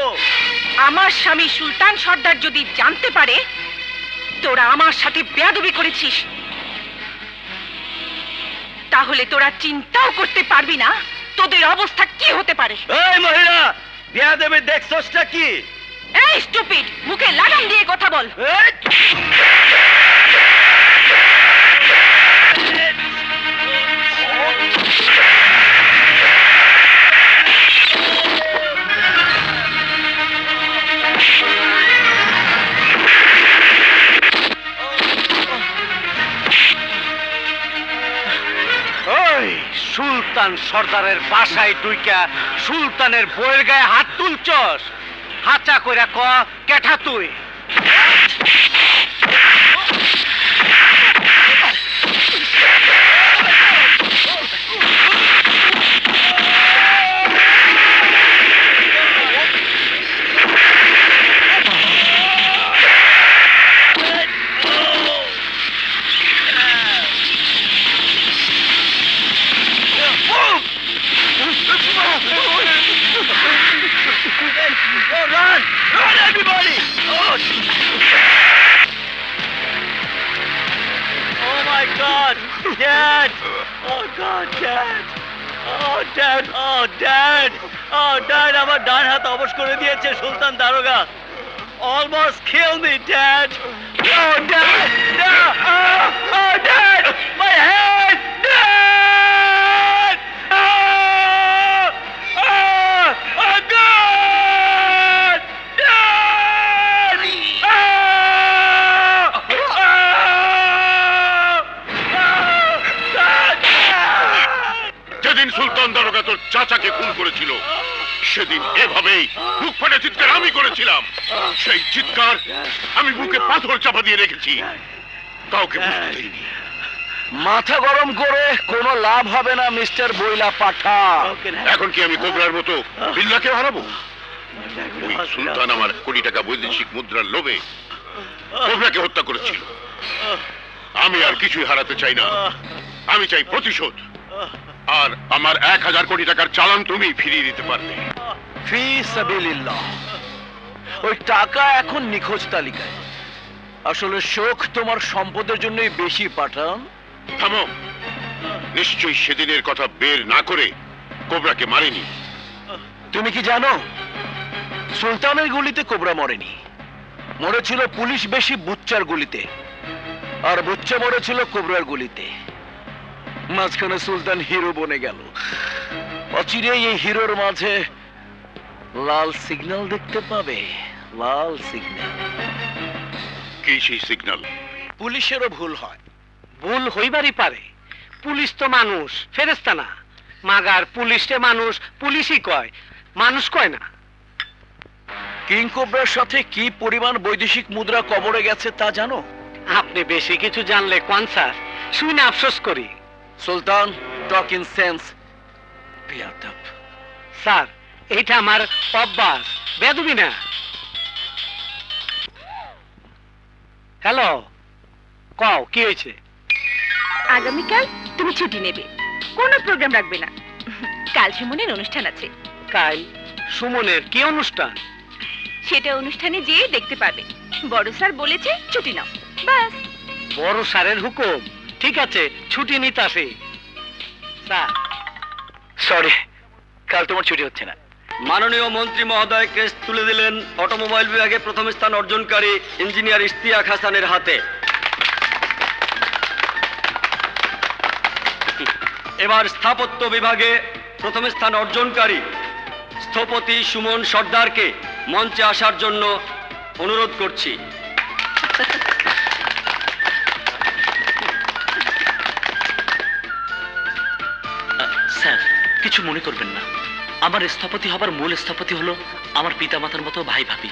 আমার স্বামী সুলতান সর্দার যদি জানতে পারে তোরা আমার সাথে বেয়াদবি করেছিস, তাহলে তোরা চিন্তাও করতে পারবি না তোদের অবস্থা কি হতে পারে।
এই মহিলা, বিয়া দেবে দেখছসটা কি?
এই স্টুপিড, মুখে লাগাম দিয়ে কথা বল।
এই! সুলতান সর্দারের বাসায় টুইকা সুলতানের বইয়ের গায়ে হাত তুলছস? হাঁচা কইরা ক কেঠা তুই?
আমার ডান হাত অবশ করে দিয়েছে সুলতান দারোগা। Almost kill me, Dad. Oh, Dad! No! Oh, Dad! My head! Dad! Oh! Oh! Oh, God! Dad! Oh!
যেদিন সুলতান দারোগা তোর চাচাকে খুন করেছিল সেদিন এভাবেই বুক ফাটা চিৎকার আমি করেছিলাম। সেই চিৎকার আমি বুকে পাথর চাপা দিয়ে রেখেছি, কাউকে বুঝতে দেইনি।
মাথা গরম করে কোনো লাভ হবে না মিস্টার বইলা পাঠা।
এখন কি আমি কোবরার মতো বিল্লাকে হারাবো? ওই সুলতান আমার কোটি টাকা বৈদেশিক মুদ্রার লোভে কোবরাকে হত্যা করেছিল। আমি আর কিছুই হারাতে চাই না, আমি চাই প্রতিশোধ। আর আমার 1000 কোটি টাকার চালান তুমি ফিরিয়ে দিতে পারবে।
ফি সাবিলিল্লাহ। ওই টাকা এখন নিখোঁজ তালিকায়। আসলে শোক তোমার সম্পদের জন্যই বেশি পাঠান।
থামো, নিশ্চয়ই সেদিনের কথা বের না করে কোবরাকে মারেনি।
তুমি কি জানো সুলতানের গুলিতে কোবরা মরেনি, মরেছিল পুলিশ বেশি বুচ্চার গুলিতে, আর বুচ্চা মরেছিল কোবরার গুলিতে। মাঝখানে সুলতান হিরো বনে গেল। অচিরেই এই হিরোর মাঝে লাল সিগন্যাল দেখতে পাবে। লাল সিগন্যাল।
কি সেই সিগন্যাল?
পুলিশেরও ভুল হয়।
ভুল হইবারই পারে, পুলিশ তো মানুষ, ফেরেশতা না। মাগার পুলিশে মানুষ পুলিশই কয়, মানুষ কয় না।
কিং কোবরার সাথে কি পরিমাণ বৈদেশিক মুদ্রা কবরে গেছে তা জানো?
আপনি বেশি কিছু জানলে কোন স্যার, শুনে আফসোস করি।
সুলতান, টক ইন সেন্স। বিয়াদব।
স্যার, এইটা আমার অভ্যাস, বেদবি না। হ্যালো, কও কি হয়েছে?
আগামীকাল তুমি ছুটি নেবে, কোনো প্রোগ্রাম রাখবে না। কাল সুমনের অনুষ্ঠান আছে।
কাল সুমনের কি অনুষ্ঠান?
সেটা অনুষ্ঠানে যেয়ে দেখতে পাবে। বড় স্যার বলেছে ছুটি নাও, বাস।
বড় স্যারের হুকুম, ঠিক আছে ছুটি নিতে আসি। স্যার,
সরি, কাল তোমার ছুটি হচ্ছে না।
মাননীয় মন্ত্রী মহোদয় কেস তুলে দিলেন অটোমোবাইল বিভাগে প্রথম স্থান অর্জনকারী ইঞ্জিনিয়ার ইশতিয়াক হাসানের হাতে। এবার স্থাপত্য বিভাগে প্রথম স্থান অর্জনকারী স্থপতি সুমন সর্দারকে মঞ্চে আসার জন্য অনুরোধ করছি।
স্যার, কিছু মনে করবেন না, আমার স্থপতি হবার মূল স্থপতি হলো আমার পিতামাতার মতো ভাই ভাবি।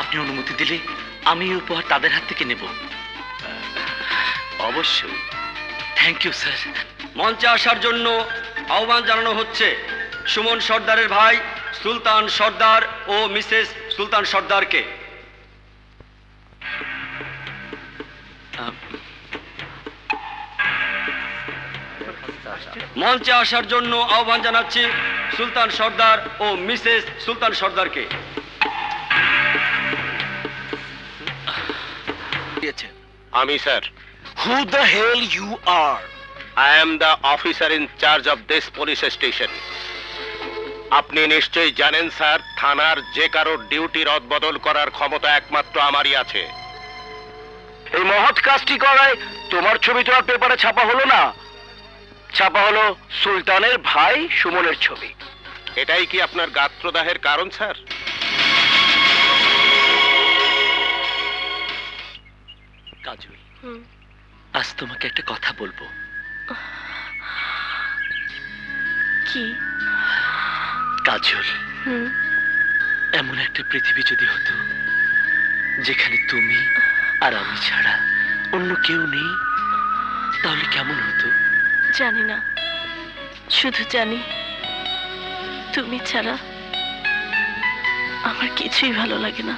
আপনি অনুমতি দিলে আমি এই উপহার তাদের হাত থেকে নেব।
অবশ্যই।
Thank you sir.
মঞ্চে আসার জন্য আহ্বান জানানো হচ্ছে সুমন সর্দারের ভাই সুলতান সর্দার ও মিসেস সুলতান সর্দারকে। মঞ্চে আসার জন্য আহ্বান জানাচ্ছি সুলতান সর্দার ও মিসেস সুলতান সর্দারকে।
আমি sir.
Who the hell you are?
I am the officer in charge of this police station. আপনি নিশ্চয়ই জানেন স্যার, থানার যে কারো ডিউটি রদবদল করার ক্ষমতা একমাত্র আমারই আছে।
এই মহৎ কাজটি করায় তোমার ছবি তো আর পেপারে ছাপা হলো না, ছাপা হলো সুলতানের ভাই সুমনের ছবি।
এটাই কি আপনার গাত্রদাহের কারণ স্যার?
কাজল,
আজ তোমাকে একটা কথা বলবো।
কি?
কাজল, এমন একটা পৃথিবী যদি হতো যেখানে তুমি আর আমি ছাড়া অন্য কেউ নেই, তাহলে কেমন হতো?
জানি না, শুধু জানি তুমি ছাড়া আমার কিছুই ভালো লাগে না।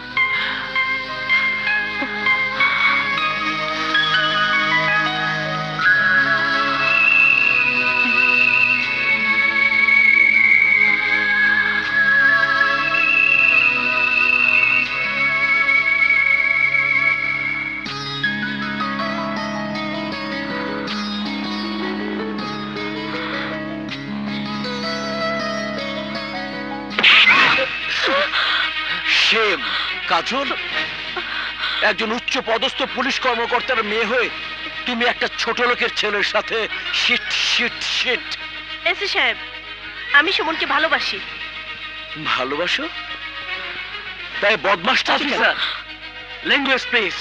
কাজল, একজন উচ্চ পদস্থ পুলিশ কর্মকর্তার মেয়ে হয়ে তুমি একটা ছোট লোকের ছেলের সাথে শিট শিট শিট।
এসি সাহেব, আমি সুমনকে ভালোবাসি।
ভালোবাসো? তাই বদমাসটা
অফিসার, ল্যাঙ্গুয়েজ প্লিজ।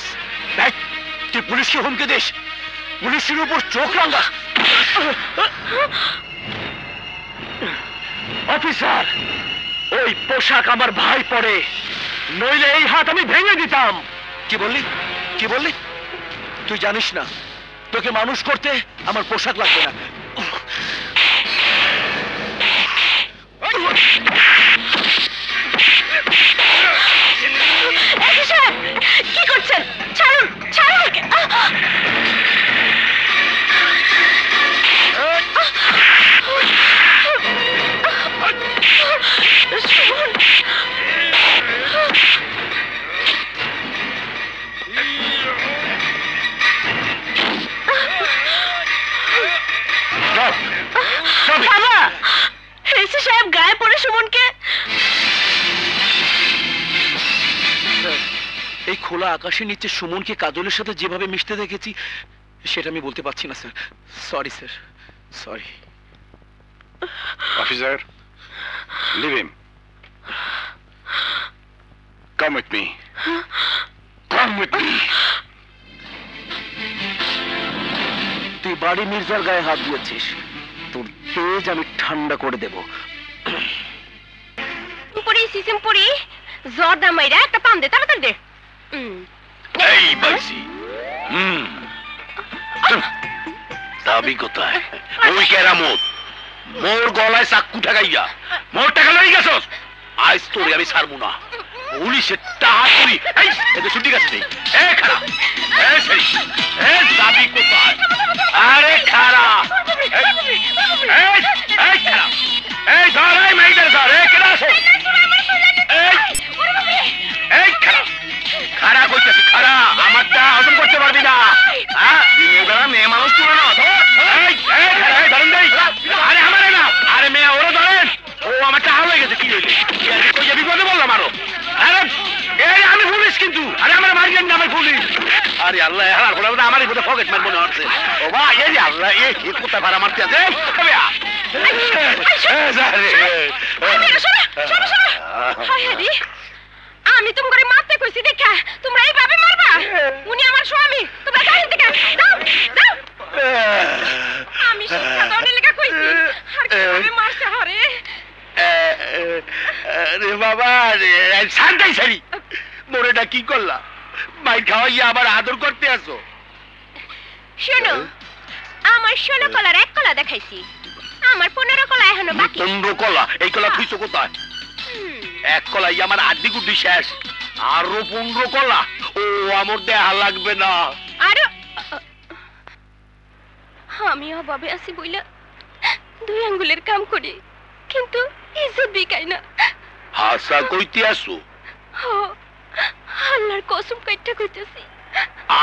তুই পুলিশকে হুমকি দিস, পুলিশের উপর চোখ রাঙাস।
অফিসার, ওই পোশাক আমার ভাই পরে, নইলে এই হাত আমি ভেঙে দিতাম।
কি বললি? কি বললি? তুই জানিস না তোকে মানুষ করতে আমার পোশাক লাগবে না।
কি করছেন? ছাড়ুন, ছাড়ুন ওকে। বাবা, এসি সাহেব গায়ে পড়ে সুমনকে।
এই খোলা আকাশের নিচে সুমনকে কাজলের সাথে যেভাবে মিশতে দেখেছি সেটা আমি বলতে পারছি না sir. Sorry sir, sorry.
Officer, leave him. Come with me, come with me.
তুই বাড়ি মির্জার গায়ে হাত দিয়েছিস, তোর তেজ আমি ঠান্ডা করে দেব।
পুরি সিসিম পুরি, জর্দা মাইরা একটা পান দে, তাড়াতাড়ি দে।
এই বাইসি, দাবি কোথায়? ওই কেরামত মোর গলায় চাক্কু ঠেকাইয়া মোর টাকা লই গেছস। আজ তোরে আমি ছাড়বো না। পুলিশের টাকা করি এতে ছুটি গেছে নেই। এ খারা, এ সেই, এ দাবি কোথায়? আরে খারা, এই খারা, এই ধর, এই মেয়েদের ধর। এ কেনা আসো, এই খারা, খারা কইতেছি, খারা। আমারটা হজম করতে পারবি না। হ্যাঁ, দিনের বেলা মেয়ে মানুষ তুলে না। ধরেন দেই। আরে আমারে না, আরে মেয়ে ওরা ধরেন। ও আমার টাকা হয়ে গেছে। কি হইলে কই যে বিপদে বললাম আরো। আরে এই আমি পুলিশ কিন্তু। আরে আমার মারিয়েন না, আমি পুলিশ। আরে আল্লাহ, হারার বলে আমারই বোধহয় পকেট মার মনে হচ্ছে। ও ভাই, এই আল্লাহ, এই কোথায় ভাড়া মারতে আছে?
আমি তোমারে মারতে কইছি দেখা তোমরা এইভাবে মারবা? উনি আমার স্বামী, তোমরা গাড়ি থেকে দাও দাও। আমি শিক্ষা দড়ে লেখা কইছি, আর কিভাবে মারতে হরে।
আরে বাবা রে, শান্তাই সারি মোরেটা কি করলা? মাইর খাওয়াইয়া আবার আদর করতে আসো।
শোনো, আমার 16 কলার 1 কলা দেখাইছি, আমার 15 কলা এখনো বাকি।
15 কলা? এই কলা থুইছো কোথায়? 1 কলাই আমার আড্ডি গুড্ডি শেষ, আরো 15 কলা। ও আমার দেহা লাগবে না।
আরে আমি অভাবে আছি বইলা 2 আঙ্গুলের কাম করি, কিন্তু ইজ্জত বিকাই না।
হাসা কইতে আসো?
আল্লাহর কসম কাইটা কইতেছি,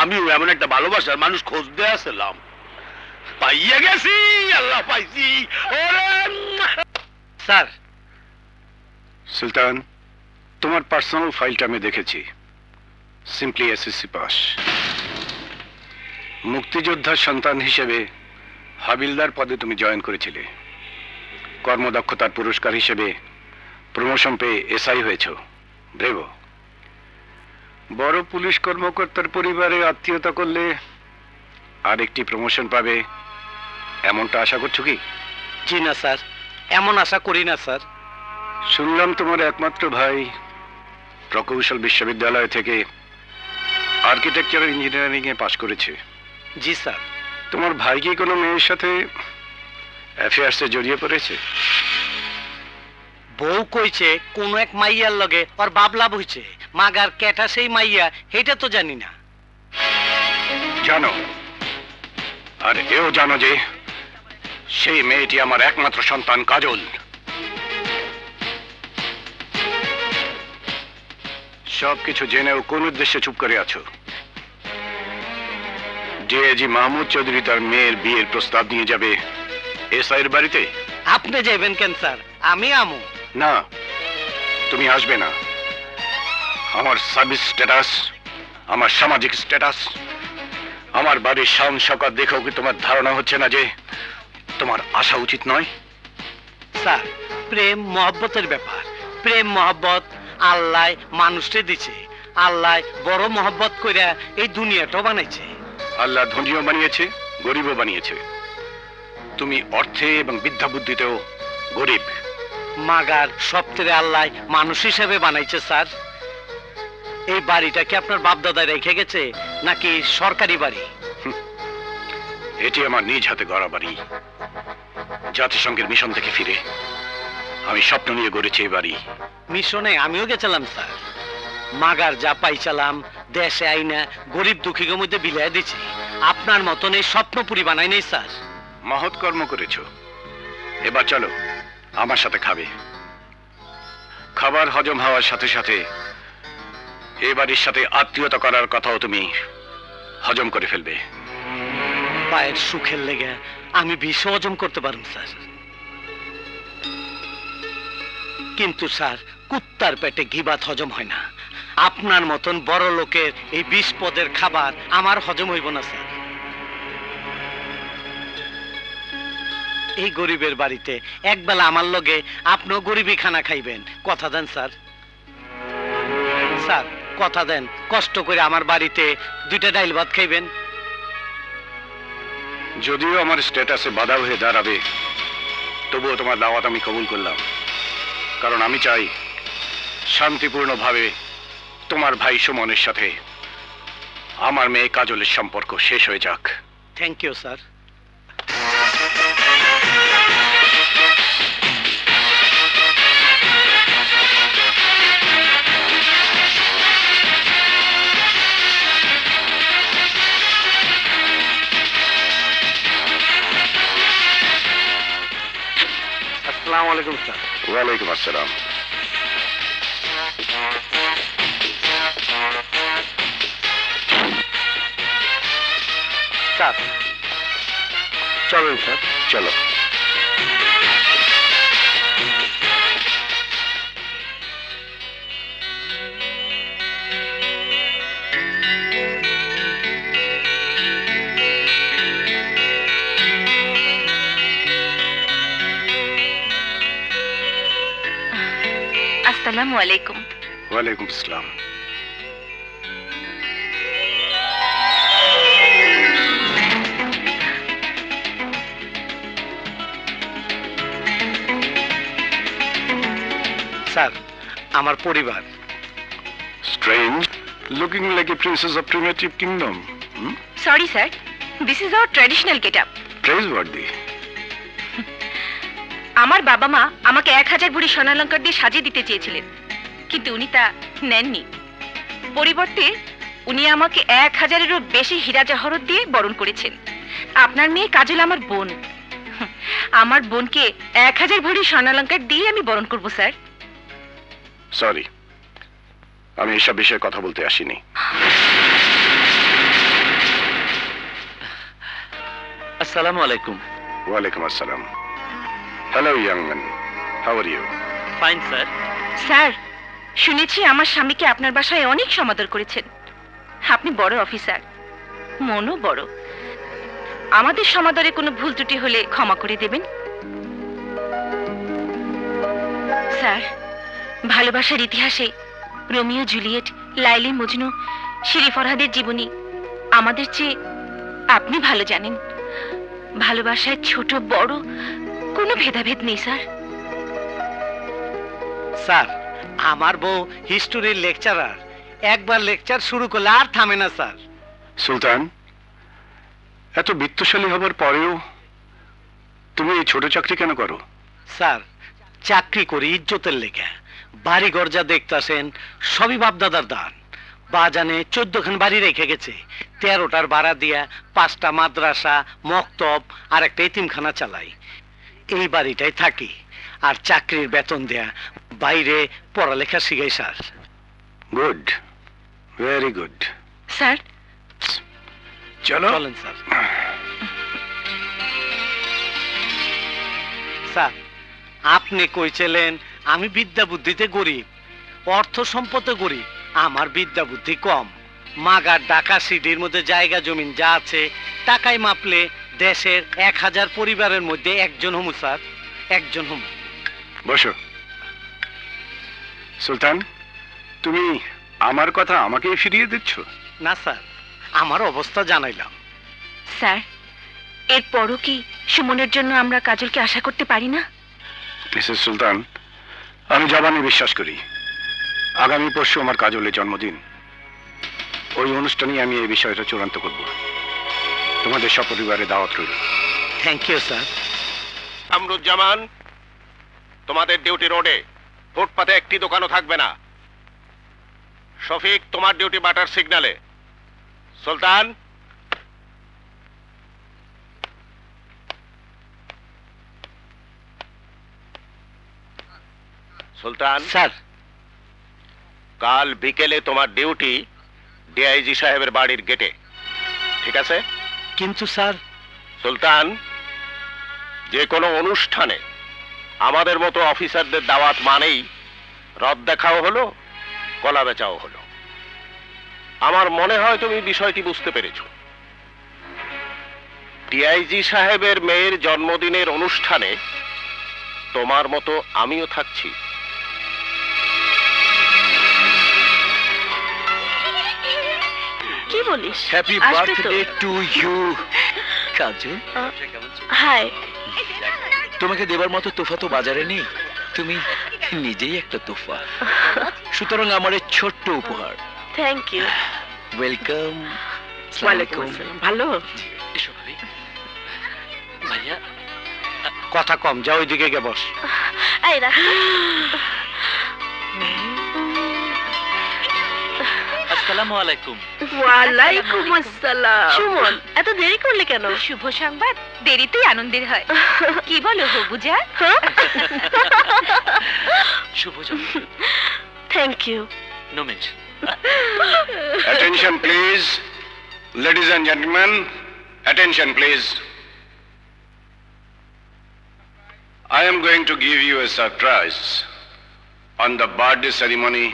আমিও এমন একটা ভালোবাসার মানুষ খুঁজতে আসলাম, পাইয়া গেছি। আল্লাহ, পাইছি।
স্যার,
সুলতান, তোমার পার্সোনাল ফাইলটা আমি দেখেছি। Simply SSC pass. মুক্তিযোদ্ধার সন্তান হিসেবে হাবিলদার পদে তুমি জয়েন করেছিলে। কর্মদক্ষতার পুরস্কার হিসেবে প্রমোশন পেয়ে এসআই হয়েছ। ব্রেভো। বড় পুলিশ কর্মকর্তার পরিবারে আত্মীয়তা করলে
আরেকটি প্রমোশন পাবে এমনটা আশা করছো কি?
জি না স্যার, এমন আশা করি না স্যার।
শুনলাম তোমার একমাত্র ভাই প্রকৌশল বিশ্ববিদ্যালয় থেকে আর্কিটেকচার ইঞ্জিনিয়ারিং এ পাশ করেছে।
জি স্যার।
তোমার ভাই কি কোনো মেয়ের সাথে অ্যাফেয়ার্সে জড়িয়ে পড়েছে?
বউ কইছে কোন এক মাইয়ার লগে ওর বাবলাভ হইছে, মাগার কেটা সেই মাইয়া এটা তো জানি না।
জানো, আর এও জানো যে সেই মেয়েটি আমার একমাত্র সন্তান কাজল। সবকিছু জেনেও কোন উদ্দেশ্যে চুপ করে আছো? ডিআইজি মাহমুদ চৌধুরী তার মেয়ের বিয়ের প্রস্তাব নিয়ে যাবে এসআই এর বাড়িতে।
আপনি যাবেন কেন স্যার? আমি আমু।
না, তুমি আসবে না। আমার সার্ভিস স্ট্যাটাস, আমার সামাজিক স্ট্যাটাস, আমার বাড়ির শান শওকত দেখেও কি তোমার ধারণা হচ্ছে না যে তোমার আসা উচিত নয়?
স্যার, প্রেম মহব্বতের ব্যাপার। প্রেম মহব্বত আল্লাহ মানুষকে দিছে। আল্লাহ বড় মহব্বত কইরা এই দুনিয়াটা বানাইছে।
আল্লাহ ধনীও বানিয়েছে, গরিবও বানিয়েছে। তুমি অর্থে এবং বিদ্যা বুদ্ধিতেও গরিব।
মাগার সবথেকে আল্লাহ মানুষ হিসেবে বানাইছে স্যার। এই বাড়িটা কি আপনার বাপ দাদা রেখে গেছে নাকি সরকারি বাড়ি?
এটি আমার নিজ হাতে গড়া বাড়ি। জাতিসংঘের মিশন থেকে ফিরে আমি স্বপ্ন নিয়ে গড়েছি এই বাড়ি।
মিশনে আমিও গেছিলাম স্যার। মাগার যা পাইছিলাম দেশে আইনা গরিব দুঃখীর মধ্যে বিলাই দিছি। আপনার মতন এই স্বপ্নপুরি বানাই নেই স্যার।
মহৎ কর্ম করেছো। এবার চলো আমার সাথে খাবে। খাবার হজম হওয়ার সাথে সাথে এ বাড়ির সাথে আত্মীয়তা করার কথাও তুমি হজম করে ফেলবে।
পায়ের সুখের লেগে আমি বিষ হজম করতে পারব স্যার, কিন্তু স্যার কুত্তার পেটে ঘিবাত হজম হয় না। আপনার মতন বড় লোকের এই 20 পদের খাবার আমার হজম হইব না স্যার। এই গরিবের বাড়িতে একবেলা আমার লগে আপনিও গরিবই খানা খাইবেন, কথা দেন স্যার। স্যার কথা দেন, কষ্ট করে আমার বাড়িতে 2টা ডাইল ভাত খাইবেন।
যদিও আমার স্ট্যাটাসে বাধা হয়ে দাঁড়াবে, তবুও তোমার দাওয়াত আমি কবুল করলাম। কারণ আমি চাই শান্তিপূর্ণভাবে তোমার ভাই সুমনের সাথে আমার মেয়ে কাজলের সম্পর্ক শেষ হয়ে যাক।
Thank you sir. আসসালামু আলাইকুম স্যার।
ওয়ালাইকুম আসসালাম।
স্যার চলুন স্যার।
চলো।
আসসালামু আলাইকুম।
ওয়ালাইকুম আসসালাম।
স্যার আমার পরিবার।
Strange, looking like a princess of primitive kingdom.
Sorry sir, this is our traditional getup.
Praiseworthy.
আমার বাবা মা আমাকে 1000 ভরি স্বর্ণালঙ্কার দিয়ে সাজিয়ে দিতে চেয়েছিলেন, কিন্তু উনি তা নেননি। পরিবর্তে উনি আমাকে 1000-এরও বেশি হীরা জহরত দিয়ে বরণ করেছেন। আপনার মেয়ে কাজল আমার বোন। আমার বোনকে 1000 ভরি স্বর্ণালঙ্কার দিয়ে আমি বরণ করব স্যার।
সরি, আমি এসব বিষয়ে কথা বলতে আসিনি।
আসসালামু আলাইকুম।
ওয়ালাইকুম আসসালাম। Hello young man, how are you?
Fine sir.
Sir শুনেছি আমার স্বামীকে আপনার বাসায় অনেক সমাদর করেছেন। আপনি বড় অফিসার, মনও বড়। আমাদের সমাদরে কোনো ভুল ত্রুটি হলে ক্ষমা করে দেবেন স্যার। ভালোবাসার ইতিহাসে Romeo Juliet, Laili Majnu, Siri ফরহাদের জীবনী আমাদের চেয়ে আপনি ভালো জানেন ভালোবাসায় ছোট বড় কোনো ভেদাভেদ নেই স্যার।
স্যার আমার বউ হিস্টোরির লেকচারার, একবার লেকচার শুরু করলে আর থামে না স্যার।
সুলতান, এত বিত্তশালী হবার পরেও তুমি এই ছোট চাকরি কেন করো?
স্যার চাকরি করি ইজ্জতের লেগে। বাড়ি ঘর যা দেখতেছেন সবই বাপদাদার দান। বাজানে 14খান বাড়ি রেখে গেছে, 13টার ভাড়া দিয়া 5টা মাদ্রাসা, মক্তব আর একটা এতিমখানা চালাই। এই বাড়িটাই থাকি আর চাকরির বেতন দেয়া বাইরে পড়ালেখা শিখাই sir.
Good, very good.
Sir
চলো
চলেন স্যার। স্যার আপনি কইছিলেন আমি বিদ্যা বুদ্ধিতে গরিব, অর্থ সম্পদে গরিব। আমার বিদ্যা বুদ্ধি কম। মাগার ঢাকা সিটির মধ্যে জায়গা জমিন যা আছে টাকায় মাপলে দেশের 1000 পরিবারের মধ্যে একজন হমু স্যার, একজন হমু।
বসো। সুলতান, তুমি আমার কথা আমাকে ফিরিয়ে দিচ্ছ?
না স্যার, আমার অবস্থা জানাইলাম।
স্যার এরপরও কি সুমনের জন্য আমরা কাজলকে আশা করতে পারি না?
মিসেস সুলতান, আমি জবানে বিশ্বাস করি। আগামী পরশু আমার কাজলের জন্মদিন। ওই অনুষ্ঠানে আমি এই বিষয়টা চূড়ান্ত করব। তোমাদের সপরিবারে দাওয়াত রইল।
Thank you sir.
আমরুজ্জামান, তোমাদের ডিউটি রোডে, ফুটপাতে একটি দোকানও থাকবে না। শফিক, তোমার ডিউটি বাটার সিগন্যালে। সুলতান, সুলতান
স্যার
কাল বিকেলে তোমার ডিউটি ডিআইজি সাহেবের বাড়ির গেটে, ঠিক আছে?
কিন্তু স্যার।
সুলতান, যে কোনো অনুষ্ঠানে আমাদের মতো অফিসারদের দাওয়াত মানেই রদ দেখাও হলো, কলা বেচাও হলো। আমার মনে হয় তুমি বিষয়টি বুঝতে পেরেছ। ডিআইজি সাহেবের মেয়ের জন্মদিনের অনুষ্ঠানে তোমার মতো আমিও থাকছি।
কি বলিস?
হ্যাপি
আসবে তো?
Birthday to you Kajol.
Hi.
তোমাকে দেবার মতো তোফা তো বাজারে নেই, তুমি নিজেই একটা তোফা। সুতরাং আমার এই ছোট্ট উপহার।
Thank you.
ওয়েলকাম।
ওয়ালাইকুম আসসালাম। ভালো?
এসো ভাবি। ভাইয়া
কথা কম, যা ওইদিকে গে বস।
এই রাখ।
আসসালামু আলাইকুম।
ওয়ালাইকুম আসসালাম। সুমন, এত দেরি করলে কেন?
শুভ সংবাদ দেরিতেই আনন্দের হয়। কি বলো হবুজা?
শুভ জন্মদিন।
Thank you.
No mention.
Attention please, ladies and gentlemen, attention please. I am going to give you a surprise on the birthday ceremony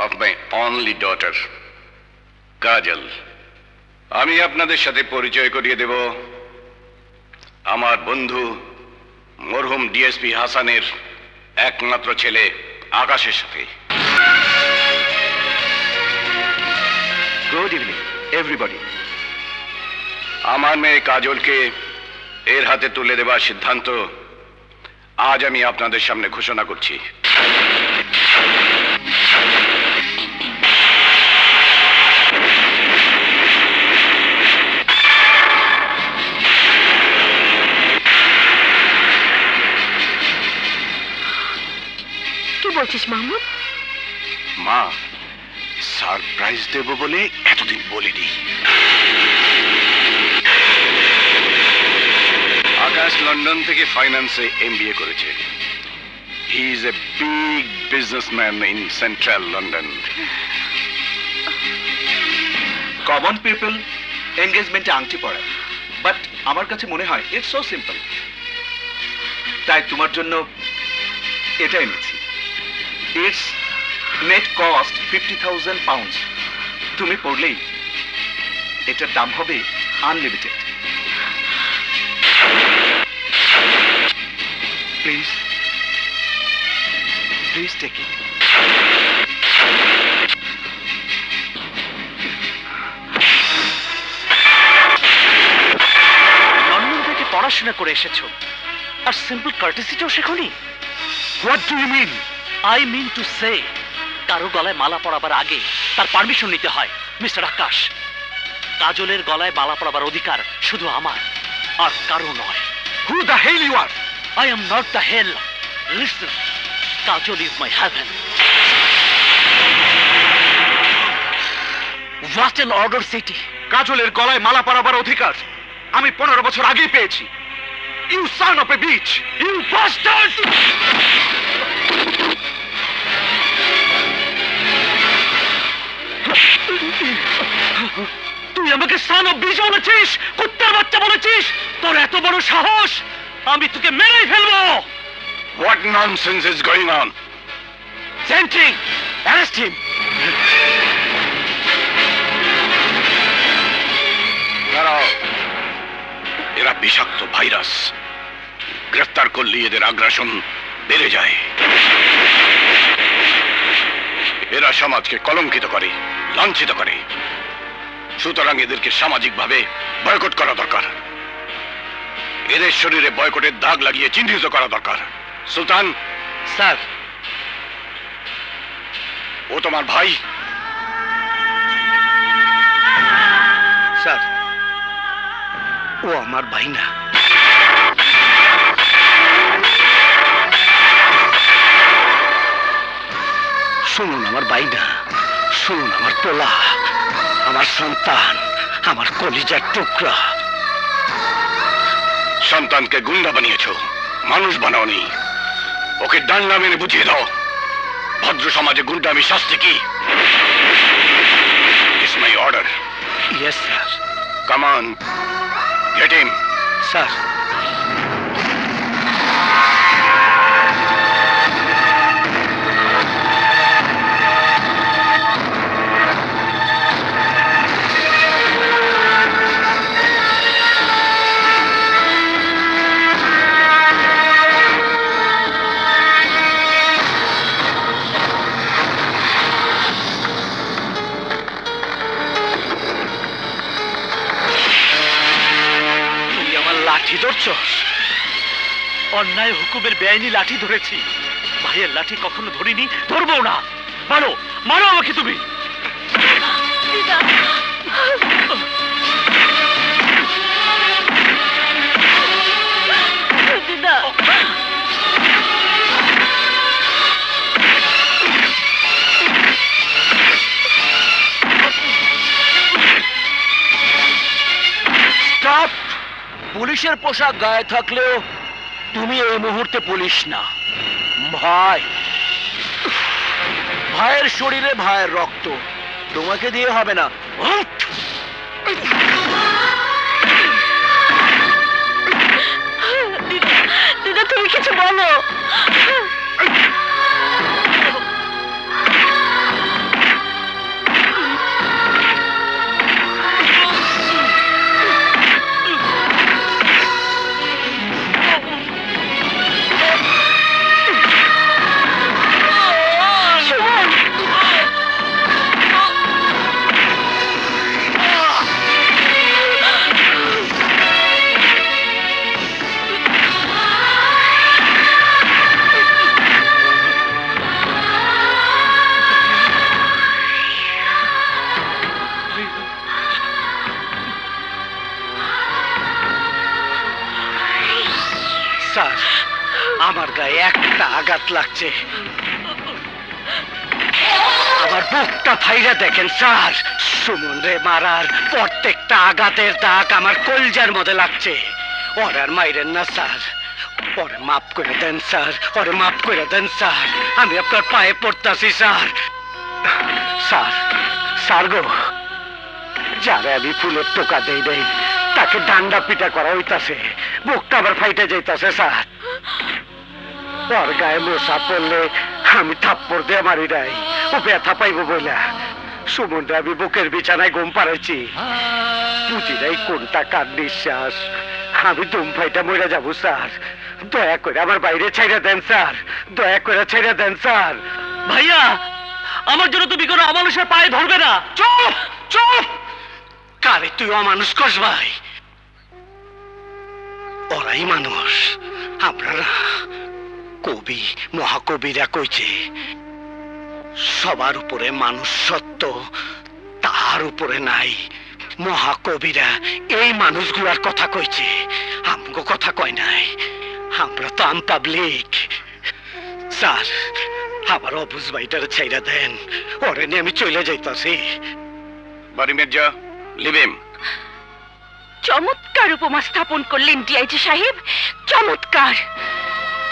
of my only daughter, Kajal. আমি আপনাদের সাথে পরিচয় করিয়ে দেব আমার বন্ধু মরহুম ডিএসপি হাসানের একমাত্র ছেলে আকাশের সাথে।
Good evening everybody.
আমার মেয়ে কাজলকে এর হাতে তুলে দেবার সিদ্ধান্ত আজ আমি আপনাদের সামনে ঘোষণা করছি।
কি বলছিস মাহমুদ?
মা, সারপ্রাইজ দেব বলে এতদিন বলিনি। আকাশ লন্ডন থেকে ফাইন্যান্সে এমবিএ করেছে। He is a big businessman in central London.
Common people এনগেজমেন্টে আংটি পড়ায়, বাট আমার কাছে মনে হয় ইটস সো সিম্পল। তাই তোমার জন্য এটা এনেছি। It's net cost 50,000 pounds. তুমি পড়লেই এটার দাম হবে unlimited. Please please take it.
পড়াশোনা করে এসেছো, আর সিম্পল কার্টেসিটাও শেখোনি?
What do you mean?
I mean to say, কারো গলায় মালা পরাবার আগে তার পারমিশন নিতে হয়। মিস্টার আকাশ, কাজলের গলায় মালা পরাবার অধিকার শুধু আমার, আর কারো নয়।
Who the hell you are?
I am not the hell. Listen, Kajol is my heaven. What an order, city.
কাজলের গলায় মালা পরাবার অধিকার আমি 15 বছর আগেই পেয়েছি। You son of a bitch, you bastard!
তুই আমাকে সান অফ বিচ বলেছিস, কুত্তার বাচ্চা বলেছিস? তোর এত বড় সাহস, আমি তোকে মেরেই ফেলবো।
What nonsense is going on?
Sentry, arrest him.
দাঁড়াও, এরা বিষাক্ত ভাইরাস। গ্রেফতার করলে এদের আগ্রাসন বেড়ে যায়। এরা সমাজকে কলঙ্কিত করে, লাঞ্ছিত করে। সুতরাং এদেরকে সামাজিকভাবে বয়কট করা দরকার। এদের শরীরে বয়কটের দাগ লাগিয়ে চিহ্নিত করা দরকার। সুলতান
স্যার,
ও তোমার ভাই?
স্যার, ও আমার ভাই না। শুনুন, আমার ভাই না, শুনুন আমার পোলা, আমার সন্তান, আমার কলিজার টুকরা।
সন্তানকে গুন্ডা বানিয়েছ, মানুষ বানাওনি। ওকে ডান্ডা মেরে বুঝিয়ে দাও ভদ্র সমাজে গুন্ডামি শাস্তি কি। It's my order.
Yes sir.
Come on, get him.
Sir, লাঠি ধরছস?
অন্যায় হুকুমের বেআইনি লাঠি ধরেছি। ভাইয়ের লাঠি কখনো ধরিনি, ধরবো না। মারো, মারো আমাকে তুমি।
দিদা,
স্টপ! পুলিশের পোশাক গায়ে থাকলেও তুমি এই মুহূর্তে পুলিশ না, ভাই। ভাইয়ের শরীরে ভাইয়ের রক্ত, তোমাকে দিয়ে হবে না।
দিদা, তুমি কিছু বলো।
স্যার, আমার গায়ে একটা আঘাত লাগছে, আমার বুকটা ফাইরা দেখেন স্যার। সুমন রে মারার প্রত্যেকটা আঘাতের দাগ আমার কলজার মধ্যে লাগছে। ওর আর মাইরেন না স্যার, ওরে মাফ করে দেন স্যার, ওরে মাফ করে দেন স্যার। আমি আপনার পায়ে পড়তাছি স্যার। স্যার, স্যার গো, যারে আমি ফুলের টোকা দেই দেই তাকে ডান্ডা পিটা করা হইতাছে, বুকটা আবার ফাইটে যাইতাছে স্যার। ওর গায়ে মশা পড়লে আমি থাপ্পড় দিয়ে মারি নাই, ও ব্যথা পাইব বইলা। সুমনটা আমি বুকের বিছানায় ঘুম পাড়াইছি, বুঝি নাই কোনটা কার নিঃশ্বাস। আমি দুম ফাইটা মরে যাবো স্যার। দয়া করে আমার বাইরে ছেড়ে দেন স্যার, দয়া করে ছেড়ে দেন স্যার।
ভাইয়া, আমার জন্য তুমি কোনো অমানুষের পায়ে ধরবে না।
চুপ চুপ! কারে তুই অমানুষ কস ভাই? ওরাই মানুষ। আমরা না, কবি মহাকবিরা কইছে সবার উপরে মানুষ সত্য, তার উপরে নাই। মহাকবিরা এই মানুষগুলার কথা কইছে, আমগো কথা কয় নাই। আমরা তো আম পাবলিক। স্যার, আবার অবুজ ভাইটারে ছাইরা দেন, ওরে নিয়ে আমি চলে যাইতাছি।
বাড়ি মির্জা, লিভ হিম।
চমৎকার উপমা স্থাপন করলেন ডিআইজি সাহেব, চমৎকার।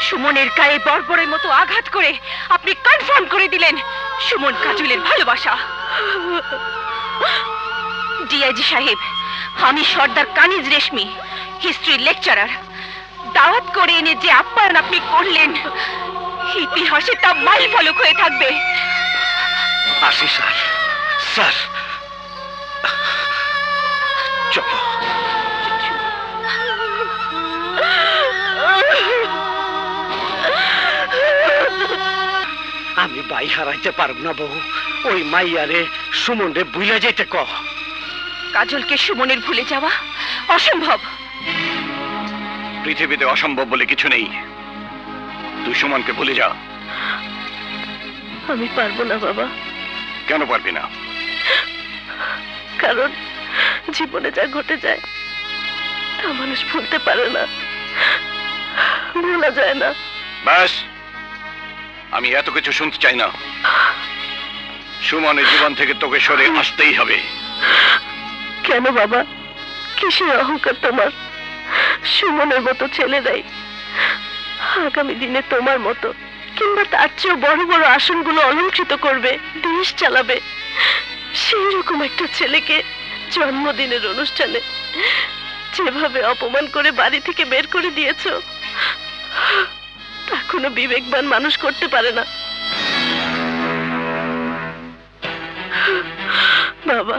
সুমনের গায়ে বর্বরের মতো আঘাত করে আপনি কনফার্ম করে দিলেন সুমন কাজলের ভালোবাসা। ডিআইজি সাহেব, আমি সর্দার কানিজ রেশমি, হিস্ট্রি লেকচারার। দাওয়াত করে এনে যে আপ্যায়ন আপনি করলেন, ইতিহাসে তা মাইল ফলক হয়ে থাকবে।
আসি স্যার। স্যার চলো। আমি বাই হারাইতে পারব না বউ। ওই মাইয়ারে সুমন রে ভুলে যেতে কহ।
কাজলকে সুমনের ভুলে যাওয়া অসম্ভব।
পৃথিবীতে অসম্ভব বলে কিছু নেই। তুই সুমনকে ভুলে যা।
আমি পারবো না বাবা।
কেন পারবি না?
কারণ জীবনে যা ঘটে যায় তা মানুষ ভুলতে পারে না, ভোলা যায় না।
ব্যাস, আমি এত কিছু শুনতে চাই না। সুমনের জীবন থেকে তোকে সরে আসতেই হবে।
কেন বাবা, কিসের অহংকার তোমার? সুমনের মতো ছেলেরাই আগামী দিনে তোমার মতো কিংবা তার চেয়েও বড় বড় আসনগুলো অলঙ্কৃত করবে, দেশ চালাবে। সেই রকম একটা ছেলেকে জন্মদিনের অনুষ্ঠানে যেভাবে অপমান করে বাড়ি থেকে বের করে দিয়েছো, তা কোনো বিবেকবান মানুষ করতে পারে না। বাবা,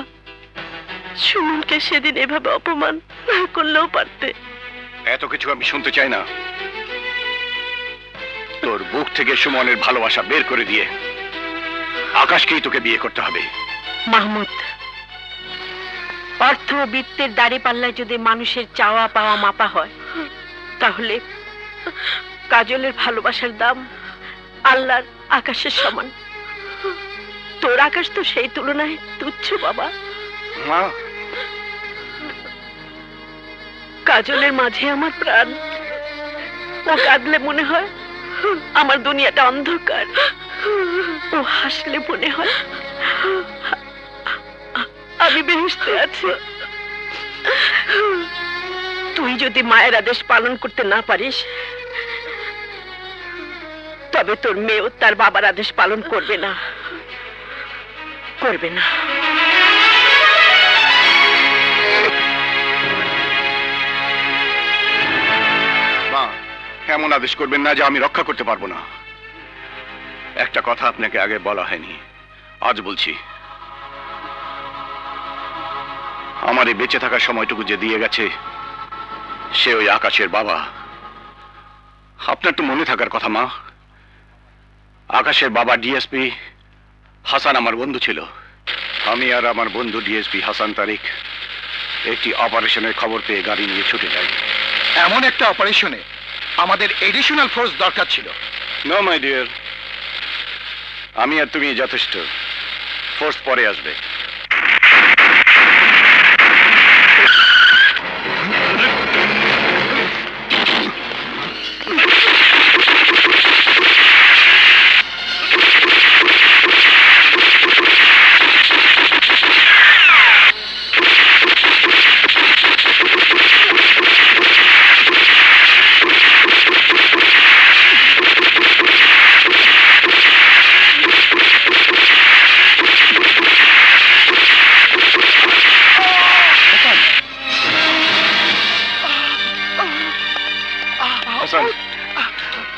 সুমনকে সেদিন এভাবে অপমান না করলেও পারতে।
এত কিছু আমি শুনতে চাই না। তোর বুক থেকে সুমনের ভালোবাসা বের করে দিয়ে আকাশকেই তোকে বিয়ে করতে হবে।
মাহমুদ, অর্থ বৃত্তের দাড়ি পাল্লায় যদি মানুষের চাওয়া পাওয়া মাপা হয়, তাহলে কাজলের ভালোবাসার দাম আল্লাহর আকাশের সমান। তোর আকাশ তো সেই তুলনায় তুচ্ছ বাবা।
মা,
কাজলের মাঝে আমার প্রাণ। ও কাঁদলে মনে হয় আমার দুনিয়াটা অন্ধকার, ও হাসলে মনে হয় আমি বেহেশতে আছি। তুই যদি মায়ের আদেশ পালন করতে না পারিস, তবে তোর মেয়েও তার বাবার আদেশ পালন করবে না, করবে না।
মা, এমন আদেশ করবেন না যে আমি রক্ষা করতে পারবো না। একটা কথা আপনাকে আগে বলা হয়নি, আজ বলছি। আমার এই বেঁচে থাকার সময়টুকু যে দিয়ে গেছে, সে ওই আকাশের বাবা। আপনার তো মনে থাকার কথা মা, আকাশের বাবা ডিএসপি হাসান আমার বন্ধু ছিল। আমি আর আমার বন্ধু ডিএসপি হাসান তারিক একটি অপারেশনের খবর পেয়ে গাড়ি নিয়ে ছুটে যাই।
এমন একটা অপারেশনে আমাদের এডিশনাল ফোর্স দরকার ছিল।
নো মাই ডিয়ার, আমি আর তুমি যথেষ্ট। ফোর্স পরে আসবে।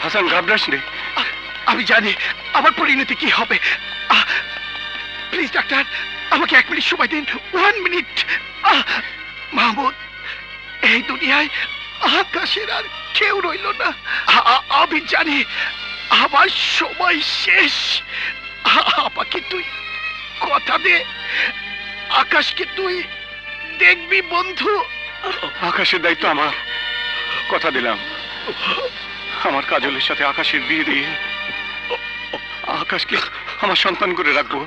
হাসান, ঘাবড়াস নে।
আমি জানি আমার পরিণতি কি হবে। প্লিজ ডাক্তার, আমাকে 1 মিনিট সময় দিন। 1 মিনিট। মাহমুদ, এই দুনিয়ায় আকাশের আর কেউ রইল না। আমি জানি আমার সময় শেষ। আমাকে তুই কথা দে, আকাশকে তুই দেখবি বন্ধু।
আকাশের দায়িত্ব আমার। কথা দিলাম আমার কাজলের সাথে আকাশের বিয়ে দিয়ে আকাশকে আমার সন্তান করে রাখবো।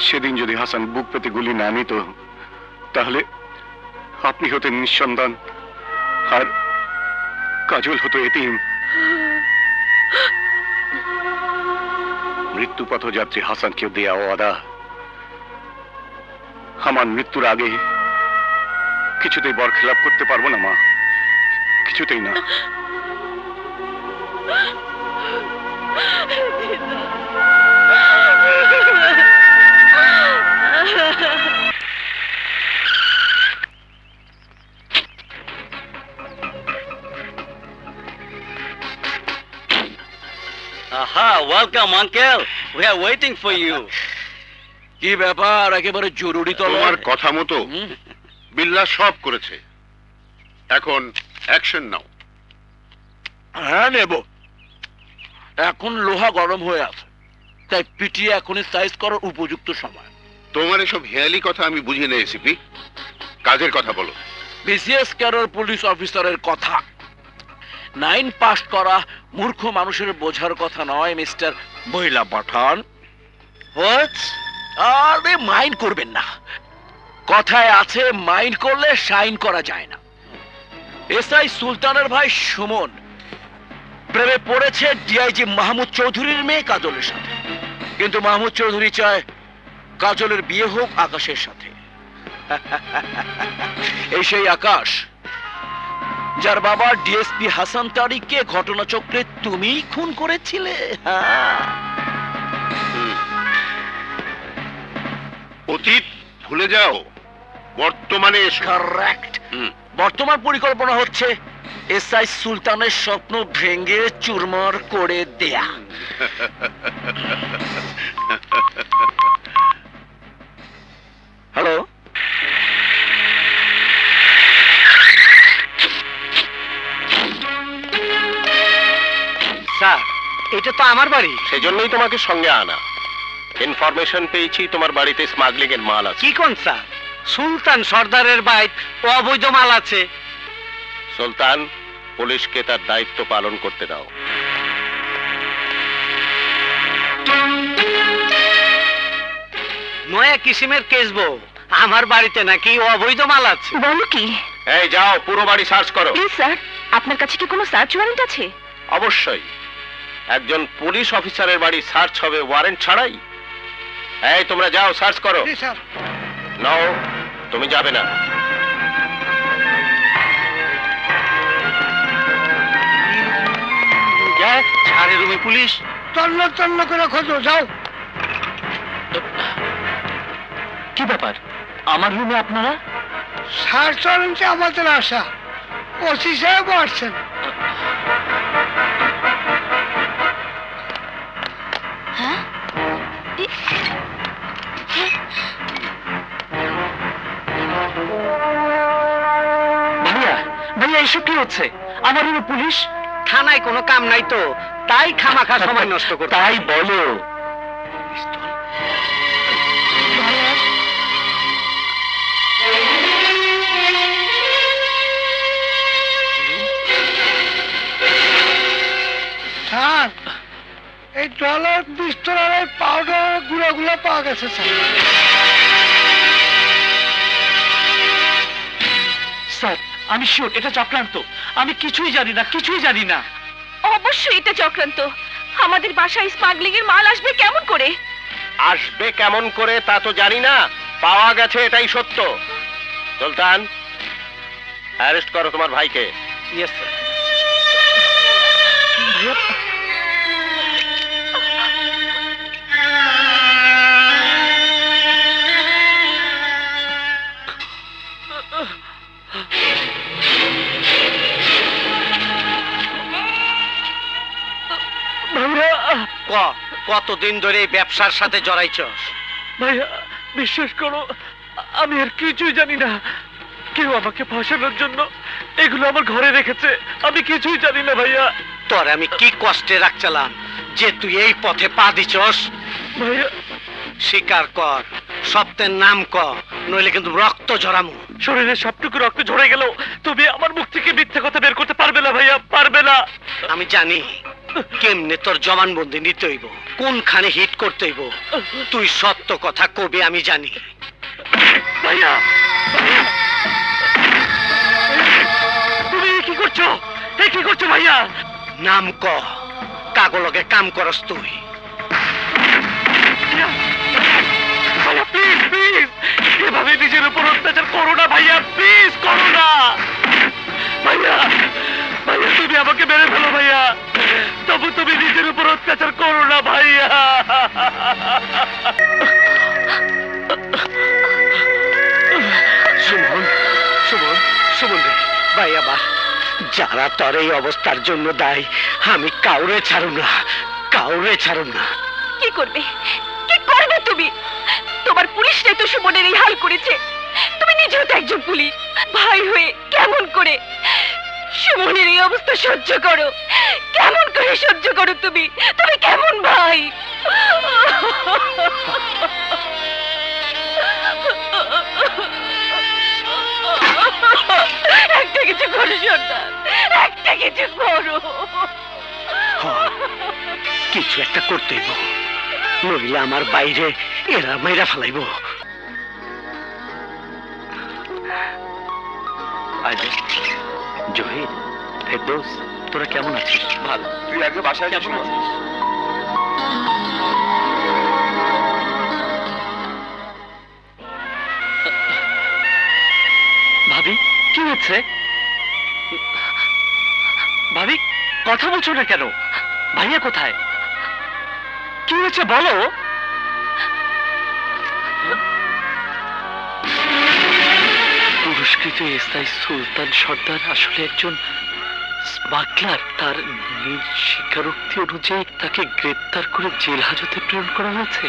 সেদিন যদি হাসান বুক পেতে গুলি না নিত তাহলে আপনি হতেন নিঃসন্তান আর কাজল হতো এতিম। মৃত্যু পথযাত্রী হাসানকে দেয়া ওয়াদা আমার মৃত্যুর আগে কিছুতেই বরখেলাপ করতে পারবো না মা, কিছুতেই না।
Aha, welcome uncle. We are waiting for you.
কি ব্যাপার, একেবারে জরুরি তো?
তোমার কথা মতো বিল্লাহ সব করেছে, এখন অ্যাকশন নাও।
হ্যাঁ নেব, এখন লোহা গরম হয়ে আছে, তাই পিটিয়ে এখনই সাইজ করার উপযুক্ত সময়।
তোমার এসব হেয়ালি কথা আমি বুঝে নেই সিপি, কাজের কথা বলো।
বিসিএস ক্যাডার পুলিশ অফিসারের কথা 9 পাস করা মূর্খ মানুষের বোঝার কথা নয় মিস্টার মহিলা পাঠান। হোয়াট? আরে মাইন্ড করবেন না, কথায় আছে মাইন্ড করলে সাইন করা যায় না। এসআই সুলতানের ভাই সুমন প্রেমে পড়েছে ডিআইজি মাহমুদ চৌধুরীর মেয়ে কাজলের সাথে, কিন্তু মাহমুদ চৌধুরী চায় কাজলের বিয়ে হোক আকাশের সাথে। এই সেই আকাশ যার বাবা ডিএসপি হাসান তারিককে ঘটনাচক্রে তুমি খুন করেছিলে।
অতীত ভুলে যাও, বর্তমানে এসো।
কারেক্ট। বর্তমান পরিকল্পনা হচ্ছে এসআই সুলতানের স্বপ্ন ভেঙে চুরমার করে দেয়া। হ্যালো,
স্যার এটা তো আমার বাড়ি।
সেজন্যই তোমাকে সঙ্গে আনা। ইনফরমেশন পেয়েছি তোমার বাড়িতে স্মাগলিং এর মাল আছে।
কি কোন স্যার? সুলতান সর্দারের বাইক অবৈধ মাল আছে।
সুলতান, পুলিশকে তার দায়িত্ব পালন করতে দাও।
নয়া কিসিমের কেস বউ, আমার বাড়িতে নাকি অবৈধ মাল আছে।
বলো কি?
এই যাও, পুরো বাড়ি সার্চ করো।
প্লিজ স্যার, আপনার কাছে কি কোনো সার্চ ওয়ারেন্ট আছে?
অবশ্যই, একজন পুলিশ অফিসারের বাড়ি সার্চ হবে ওয়ারেন্ট ছাড়াই। এই তোমরা যাও, সার্চ করো।
স্যার।
নাও, তুমি যাবে না।
ছাড়ে রুমে পুলিশ
তন্ন তন্ন করে খোঁজো, যাও।
কি ব্যাপার, আমার রুমে আপনারা?
সার্চ ওয়ারেন্টে আমাদের আশা, ওসি সাহেব আসছেন।
ভাইয়া ভাইয়া এসব কি হচ্ছে? আমার রুমে পুলিশ। থানায় কোনো কাম নাই তো, তাই খামাখা সময় নষ্ট করতে।
তাই বলো।
স্যার, এই ডলার পিস্তলের এই পাউডার গুঁড়াগুলো পাওয়া গেছে স্যার।
স্যার আমি শিওর এটা চক্রান্ত, আমি কিছুই জানি না, কিছুই জানি না।
অবশ্যই এটা চক্রান্ত। আমাদের বাসায় স্মাগলিং এর মাল আসবে কেমন করে?
আসবে কেমন করে তা তো জানি না, পাওয়া গেছে এটাই সত্য। সুলতান, অ্যারেস্ট করো তোমার ভাইকে।
Yes sir. কতদিন ধরে এই ব্যবসার সাথে জড়াইছস?
ভাইয়া বিশ্বাস করো, আমি আর কিছুই জানি না। কেউ আমাকে ফাঁসানোর জন্য এগুলো আমার ঘরে রেখেছে, আমি কিছুই জানি না ভাইয়া।
তোর আমি কি কষ্টে রাখছিলাম যে তুই এই পথে পা দিছস।
ভাইয়া
স্বীকার কর, সত্যের নাম কর, নইলে কিন্তু রক্ত ঝরামু।
শরীরের সবটুকু রক্ত ঝরে গেল, তুমি আমার মুখ থেকে মিথ্যা কথা বের করতে পারবে না ভাইয়া, পারবে না।
আমি জানি কেমনে তোর জবানবন্দি নিতে হইব, কোনখানে হিট করতে হইব। তুই সত্য কথা কবি আমি জানি।
ভাইয়া তুমি কি করছো, কি করছো ভাইয়া?
নাম ক, কাগলগে কাম করস তুই।
ভাইয়া প্লিজ প্লিজ, এভাবে নিজের উপর অত্যাচার করো না ভাইয়া, প্লিজ করো না ভাইয়া। ভাইয়া তুমি আমাকে মেরে ফেলো ভাইয়া, তবু তুমি নিজের উপর অত্যাচার করো না ভাইয়া।
সুমন, সুমন, সুমন রে ভাই, আবার যারা তোর এই অবস্থার জন্য দায়ী, আমি কাউরে ছাড়ুম না, কাউরে ছাড়ুম না।
কি করবে, কি করবে তুমি? তোমার পুলিশরাই তো সুমনের এই হাল করেছে। তুমি নিজেও তো একজন পুলিশ, ভাই হয়ে কেমন করে সুমনের এই অবস্থা সহ্য করো? কেমন করে সহ্য করো তুমি? তুমি কেমন ভাই? একটা কিছু করো সর্দার, একটা কিছু করো।
কিছু একটা করতেইব, নইলে আমার বাইরে এরা মাইরা ফেলাইব।
জহির, ফেরদৌস, তোরা কেমন আছিস? ভালো।
তুই আগে বাসায়
কেমন আছিস? ভাবি কি হচ্ছে? ভাবি কথা বলছো না কেন? ভাইয়া কোথায়? কি হয়েছে বলো। পুরস্কৃত এসআই সুলতান সর্দার আসলে একজন স্মাগলার। তার নিজ স্বীকারোক্তি অনুযায়ী তাকে গ্রেপ্তার করে জেল হাজতে প্রেরণ করা হয়েছে।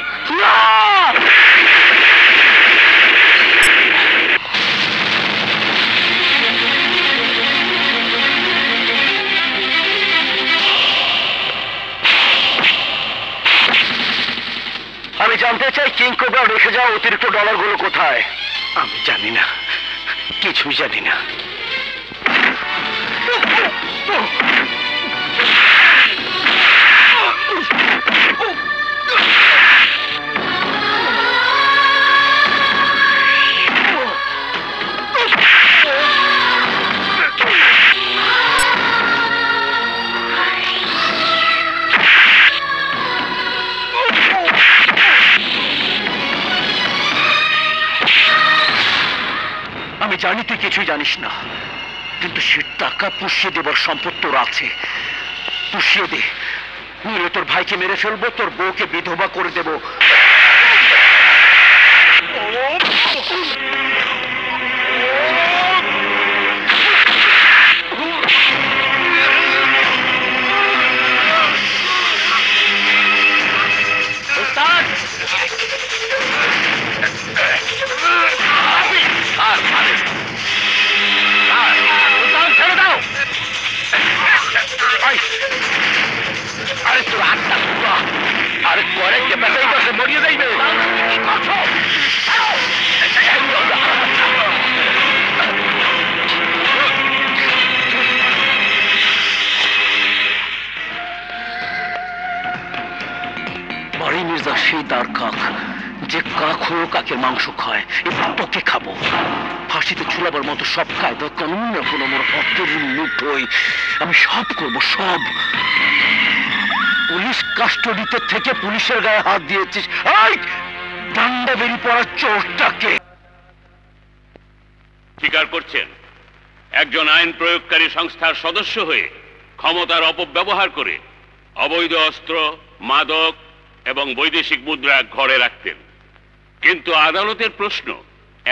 আমি জানতে চাই কিং কোবরা রেখে যাওয়া অতিরিক্ত ডলারগুলো কোথায়?
আমি জানি না, কিছুই জানি না।
আমি জানি তুই কিছুই জানিস না, কিন্তু সে টাকা পুষিয়ে দেবার সম্পদ তোর আছে। পুষিয়ে দে, নইলে তোর ভাইকে মেরে ফেলবো, তোর বউকে বিধবা করে দেব। আরে তোর হাতটা আরে পরে কে পেশাই করছে, মরিয়ে যাইবে। বাড়ি মির্জা সেই দার কাক, যে কাক হয়েও কাকের মাংস খায়, এবার তোকে খাবো। ফাঁসিতে ঝুলাবার মতো সব কায়দা কানুন এখন আমার হাতের মুঠোয়। আমি সব করবো, সব। পুলিশ কাস্টডিতে থেকে পুলিশের গায়ে হাত দিয়েছিস, ডান্ডা বেরিয়ে পড়ার চোরটাকে।
স্বীকার করছেন একজন আইন প্রয়োগকারী সংস্থার সদস্য হয়ে ক্ষমতার অপব্যবহার করে অবৈধ অস্ত্র, মাদক এবং বৈদেশিক মুদ্রা ঘরে রাখতেন। কিন্তু আদালতের প্রশ্ন,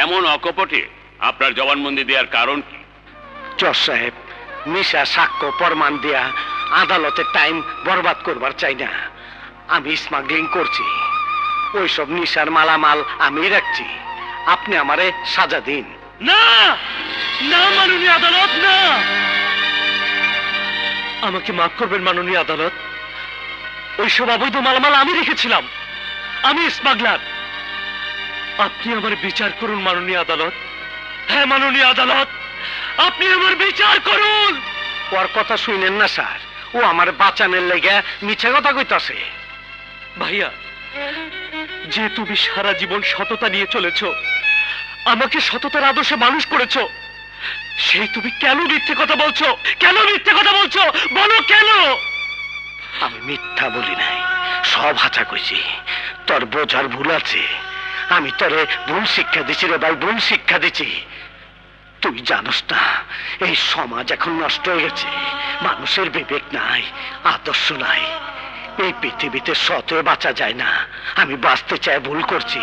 এমন অকপটে আপনার জবানবন্দি দেওয়ার কারণ কি?
জজ সাহেব, মিশা সাক্ষ্য প্রমাণ দেয়া আদালতের টাইম বরবাদ করবার চাই না। আমি স্মাগলিং করছি, ওইসব নিশার মালামাল আমি রাখছি। আপনি আমারে সাজা দিন।
না, না মাননীয় আদালত, না। আমাকে মাফ করবেন মাননীয় আদালত। ওইসব অবৈধ মালামাল আমি রেখেছিলাম, আমি স্মাগলার। আপনি আমার বিচার করুন মাননীয় আদালত। হ্যাঁ মাননীয় আদালত, আপনি আমার বিচার করুন।
ওর কথা শুনেন না স্যার, ও আমার বাঁচানোর লেগে মিছা কথা কইতাছে।
ভাইয়া, যে তুমি সারা জীবন সততা নিয়ে চলেছ, আমাকে সততার আদর্শে মানুষ করেছো, সেই তুমি কেন মিথ্যে কথা বলছো? কেন মিথ্যে কথা বলছো? বলো কেন?
আমি মিথ্যা বলি নাই, সব হাঁচা কইছি। তোর বোঝার ভুল আছে। আমি তোরে ভুল শিক্ষা দিছি রে ভাই, ভুল শিক্ষা দিছি। তুই জানোস না, এই সমাজ এখন নষ্ট হয়ে গেছে। মানুষের বিবেক নাই, আদর্শ নাই। এই পৃথিবীতে সৎ হয়ে বাঁচা যায় না। আমি বাঁচতে চাই, ভুল করছি,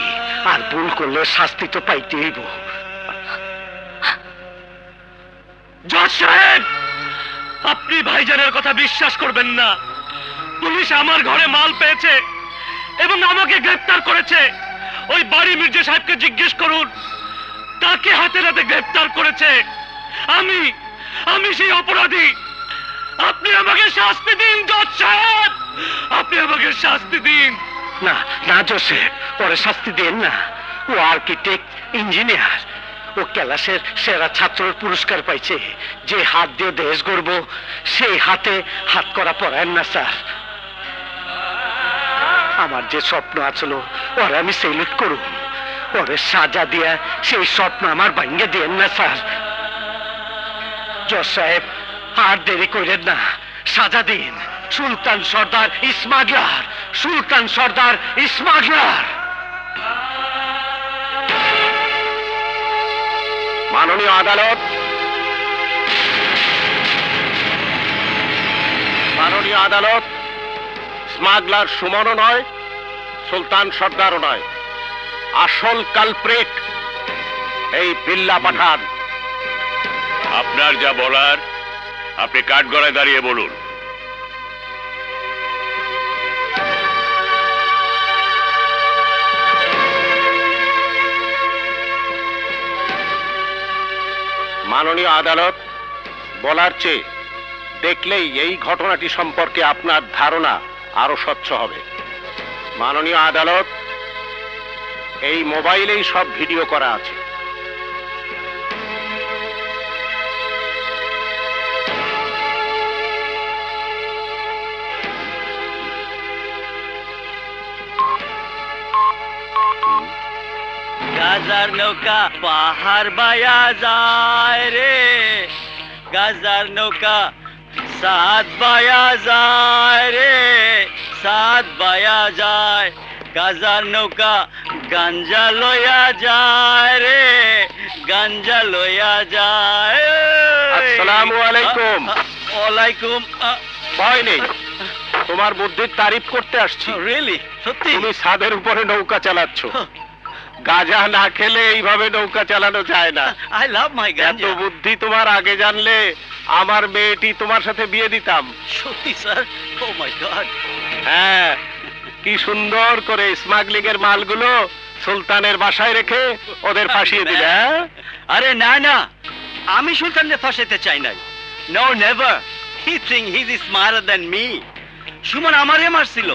আর ভুল করলে শাস্তি তো পাইতে হইব।
জজ সাহেব, আপনি ভাইজানের কথা বিশ্বাস করবেন না। পুলিশ আমার ঘরে মাল পেয়েছে এবং আমাকে গ্রেফতার করেছে। ওই বাড়ি মির্জা সাহেবকে জিজ্ঞেস করুন, তাকে হাতে নাতে গ্রেফতার করেছে। আমি সেই অপরাধী। আপনি আমাকে শাস্তি দিন জজ সাহেব, আপনি আমাকে শাস্তি দিন।
না না জোসেফ, পরে শাস্তি দেন না। ও আর্কিটেক্ট, ইঞ্জিনিয়ার। ও ক্লাসের সেরা ছাত্রের পুরস্কার পাইছে। যে হাত দিয়ে দেশ গড়ব, সেই হাতে হাত করা পড়েন না স্যার। আমার যে স্বপ্ন আছিল, ওরে আমি সেলুট করুম। ওরে সাজা দিয়া সেই স্বপ্ন আমার ভাঙ্গে দেন না স্যার। জজ সাহেব, আর দেরি করেন না, সাজা দিন। সুলতান সর্দার স্মাগলার, সুলতান সর্দার স্মাগলার।
মাননীয় আদালত, মাননীয় আদালত, স্মাগলার সুমনও নয়, সুলতান সর্দারও নয়। আসল কালপ্রিট এই বিল্লা পাঠান।
আপনার যা বলার আপনি কাঠগড়ায় দাঁড়িয়ে বলুন।
মাননীয় আদালত, বলার চেয়ে দেখলেই এই ঘটনাটি সম্পর্কে আপনার ধারণা আরো স্বচ্ছ হবে। মাননীয় আদালত, এই মোবাইলেই সব ভিডিও করা আছে।
গাজার নৌকা পাহাড় বায়া যায় রে, গাজার নৌকা সাত বায়া যায় রে, সাত বায়া যায়। গাজার নৌকা গাঞ্জা লইয়া যায় রে, গাঞ্জা লইয়া যায়।
আসসালামু আলাইকুম।
ওয়ালাইকুম।
ভয় নেই, তোমার বুদ্ধির তারিফ করতে আসছি।
রিয়েলি? সত্যি?
তুমি ছাদের উপরে নৌকা চালাচ্ছ। গাঁজা না খেলে এইভাবে নৌকা চালানো যায় না।
আই লাভ মাই
এত
গাঞ্জা।
বুদ্ধি তোমার আগে জানলে আমার মেয়েটি তোমার সাথে বিয়ে দিতাম।
সত্যি স্যার? ও মাই গড।
হ্যাঁ, কি সুন্দর করে স্মাগলিং এর মালগুলো সুলতানের বাসায় রেখে ওদের ফাঁসিয়ে দিলে। হ্যাঁ?
আরে না না, আমি সুলতানকে ফাঁসাতে চাই নাই। No never. He think he is smarter than me. Suman আমারে মারছিল,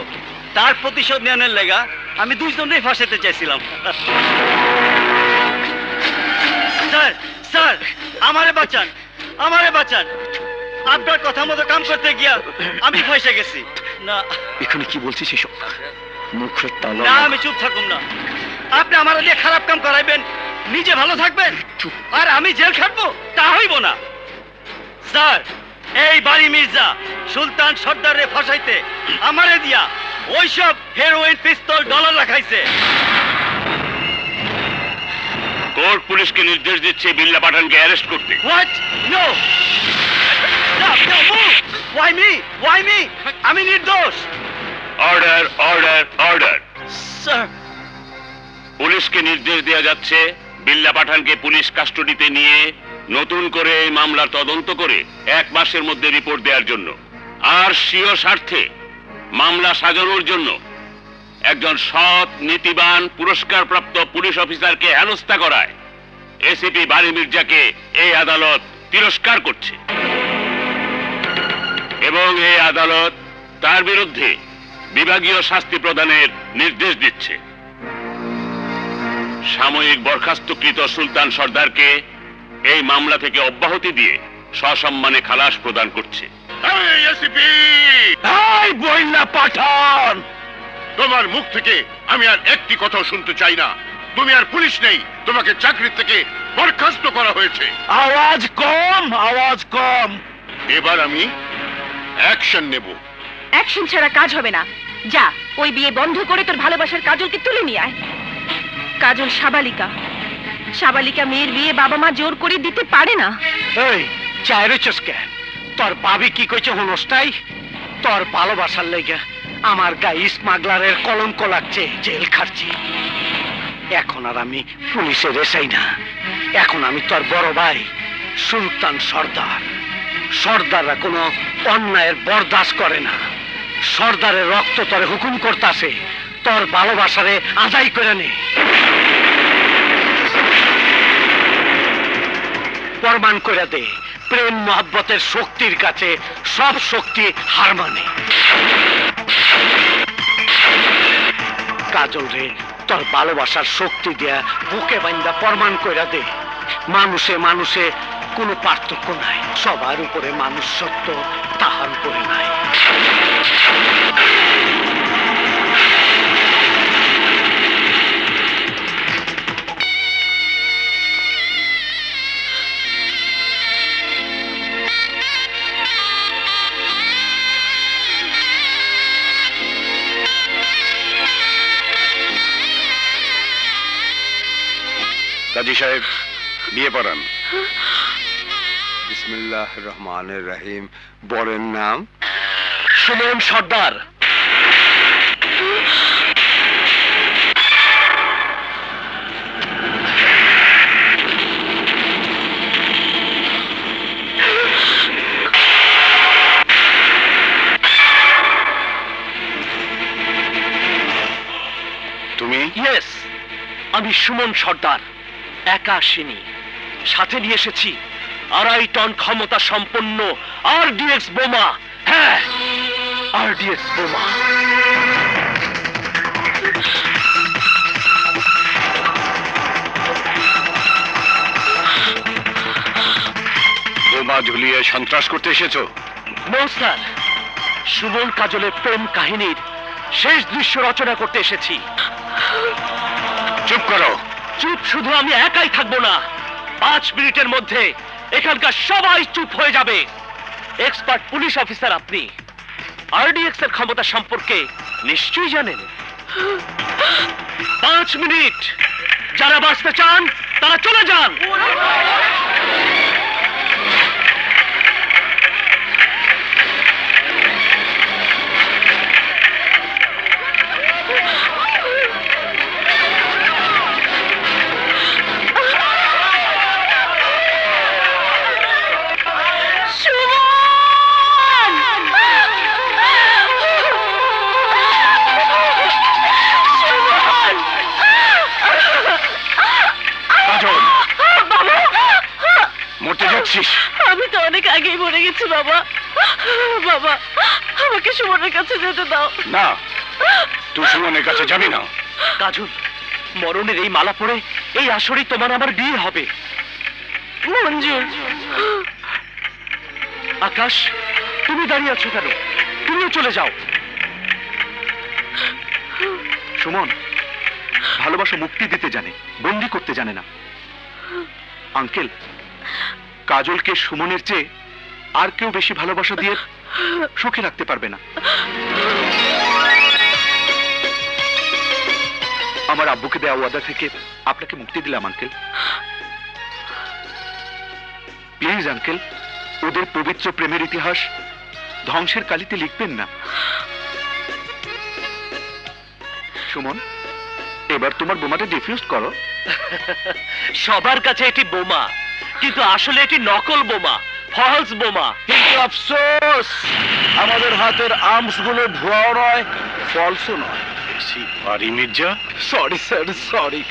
তার প্রতিশোধ নেওয়ার লেগা আমি দুইজনেই ফাঁসাতে চাইছিলাম। স্যার স্যার, আমারে বাঁচান, আমারে বাঁচান। আপনার কথা মতো কাম করতে গিয়া আমি ফেঁসে গেছি। না
এখানে কি বলছিস এসব? মুখের তালা।
না, আমি চুপ থাকুম না। আপনি আমার দিয়ে খারাপ কাম করাইবেন, নিজে ভালো থাকবেন, আর আমি জেল খাটবো, তা হইব না। স্যার, এই বাড়ি মির্জা সুলতান সর্দারে ফাঁসাইতে আমারে দিয়া ওইসব হেরোইন, পিস্তল, ডলার রাখাইছে।
কোর্ট পুলিশকে নির্দেশ দিচ্ছে বিল্লা পাঠানকে অ্যারেস্ট করতে।
What? No, why me? Why me? আমি নির্দোষ।
Order, order, order.
স্যার,
পুলিশকে নির্দেশ দেওয়া যাচ্ছে বিল্লা পাঠানকে পুলিশ কাস্টডিতে নিয়ে নতুন করে এই মামলার তদন্ত করে 1 মাসের মধ্যে রিপোর্ট দেওয়ার জন্য, আর স্বীয় স্বার্থে মামলা সাজানোর জন্য একজন সৎ, নীতিবান, পুরস্কারপ্রাপ্ত পুলিশ অফিসারকে হেনস্থা করায় এসিপি বারী মির্জাকে এই আদালত তিরস্কার করছে এবং এই আদালত তার বিরুদ্ধে বিভাগীয় শাস্তি প্রদানের নির্দেশ দিচ্ছে। সাময়িক বরখাস্তকৃত সুলতান সর্দারকে এই মামলা থেকে অব্যাহতি দিয়ে সসম্মানে খালাস প্রদান করছে।
পাঠান, তোমার মুখ থেকে আমি আর একটি কথাও শুনতে চাই না। তুমি আর পুলিশ নেই, তোমাকে চাকরি থেকে বরখাস্ত করা হয়েছে।
আওয়াজ কম, আওয়াজ কম।
এবার আমি অ্যাকশন নেব।
অ্যাকশন ছাড়া কাজ হবে না। যা, ওই বিয়ে বন্ধ করে তোর ভালোবাসার কাজলকে তুলে নিয়ে আয়। কাজল সাবালিকা, সাবালিকা মেয়ের বিয়ে বাবা মা জোর করে দিতে পারে না।
এই চাইরোচস কেন? তোর ভাবি কি কইছে হনস্তাই? তোর ভালোবাসার লেগে আমার গায়ে স্মাগলারের কলঙ্ক লাগছে, জেল খাচ্ছি। এখন আর আমি পুলিশের এসাই না, এখন আমি তোর বড় ভাই সুলতান সর্দার। সর্দাররা কোনো অন্যায়ের বরদাস্ত করে না। সর্দারের রক্ত তোরে হুকুম করতাছে, তোর ভালোবাসারে আদায় করে নে। প্রমাণ করে দে প্রেম মহব্বতের শক্তির কাছে সব শক্তি হার মানে। কাজল রে, তোর ভালোবাসার শক্তি দিয়া বুকে বান্ধা প্রমাণ করে দে মানুষে মানুষে কোনো পার্থক্য নাই, সবার উপরে মানুষ সত্য, তাহার উপরে নাই।
কাজী সাহেব, বিয়ে পড়ান।
বিসমিল্লাহ রহমানের রহিম। বরের নাম?
সুমন সর্দার।
তুমি?
ইয়েস, আমি সুমন সর্দার। একা আসিনি, সাথে নিয়ে এসেছি 2.5 টন ক্ষমতা সম্পন্ন আরডিএক্স বোমা। হ্যাঁ, আরডিএক্স বোমা।
বোমা ঝুলিয়ে সন্ত্রাস করতে এসেছো?
নো স্যার, সুমন কাজলের প্রেম কাহিনীর শেষ দৃশ্য রচনা করতে এসেছি।
চুপ করো।
চুপ শুধু আমি একাই থাকবো না, 5 মিনিটের মধ্যে এখানকার সবাই চুপ হয়ে যাবে। এক্সপার্ট পুলিশ অফিসার আপনি, আরডিএক্স এর ক্ষমতা সম্পর্কে নিশ্চয়ই জানেন। 5 মিনিট, যারা বাঁচতে চান তারা চলে যান।
মরতে যাচ্ছিস?
আমি তো অনেক আগেই মরে গেছি বাবা। বাবা, আমাকে সুমনের কাছে যেতে দাও।
না, তুই সুমনের কাছে যাবি না।
কাজল, মরণের এই মালা পরে এই আসরেই তোমার আমার বিয়ে হবে।
মঞ্জুর।
আকাশ, তুমি দাঁড়িয়ে আছো কেন? তুমিও চলে যাও।
সুমন ভালোবাসা মুক্তি দিতে জানে, বন্দি করতে জানে না। আঙ্কেল, কাজলকে সুমনের চেয়ে আর কেউ বেশি ভালোবাসা দিয়ে সুখে রাখতে পারবে না। আমার আব্বুকে দেওয়া ওয়াদা থেকে আপনাকে মুক্তি দিলাম আঙ্কেল। প্লিজ আঙ্কেল, ওদের পবিত্র প্রেমের ইতিহাস ধ্বংসের কালিতে লিখবেন না। সুমন, এবার তোমার বোমাটা ডিফিউজ করো।
সবার কাছে এটি বোমা, কিন্তু আসলে এটি নকল বোমা, ফলস বোমা।
কিন্তু আফসোস, আমাদের হাতের আর্মস গুলো ভুয়াও নয়, ফলসও নয়।
বারী মির্জা,
সরি স্যার, সরি।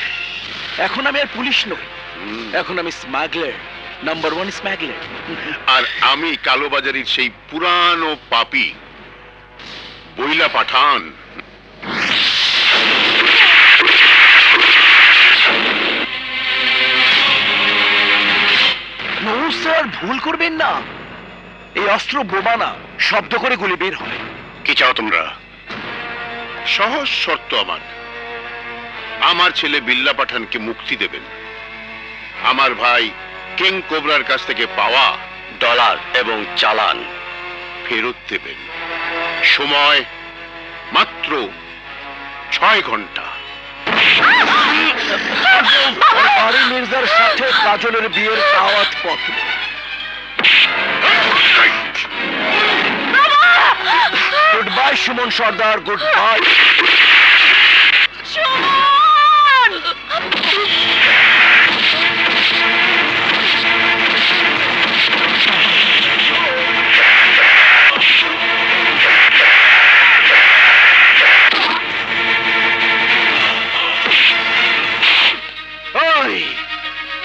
এখন আমি আর পুলিশ নই,
এখন আমি স্মাগলার, নাম্বার 1 স্মাগলার।
আর আমি কালোবাজারির সেই পুরানো পাপী বইলা পাঠান।
নো স্যার, ভুল করবেন না। এই অস্ত্র বোমা না, শব্দ করে গুলি বের হয়।
কি চাও তোমরা? সহজ শর্ত আমার ছেলে বিল্লা পাঠানকে মুক্তি দেবেন, আমার ভাই কিং কোবরার কাছ থেকে পাওয়া
ডলার এবং চালান
ফেরত দেবেন। সময় মাত্র 6 ঘন্টা।
বাড়ি মির্জার সাথে কাজলের বিয়ের দাওয়াত পত্র। গুড বাই সুমন সর্দার, গুড বাই।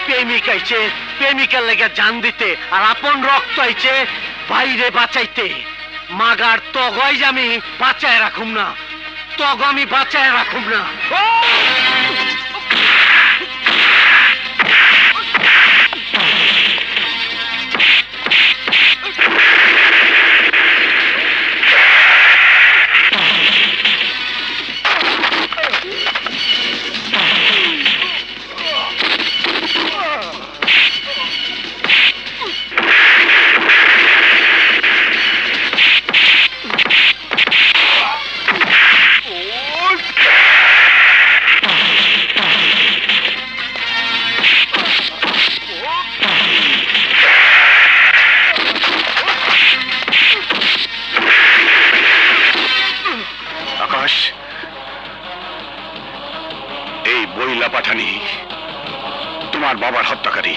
প্রেমিক আইছে প্রেমিকার লেগে জান দিতে, আর আপন রক্ত আইছে বাইরে বাঁচাইতে। মাগার তগই আমি বাঁচায় রাখুম না, তগ আমি বাঁচায় রাখুম না।
এই বইলা পাঠানি তোমার বাবার হত্যাকারী।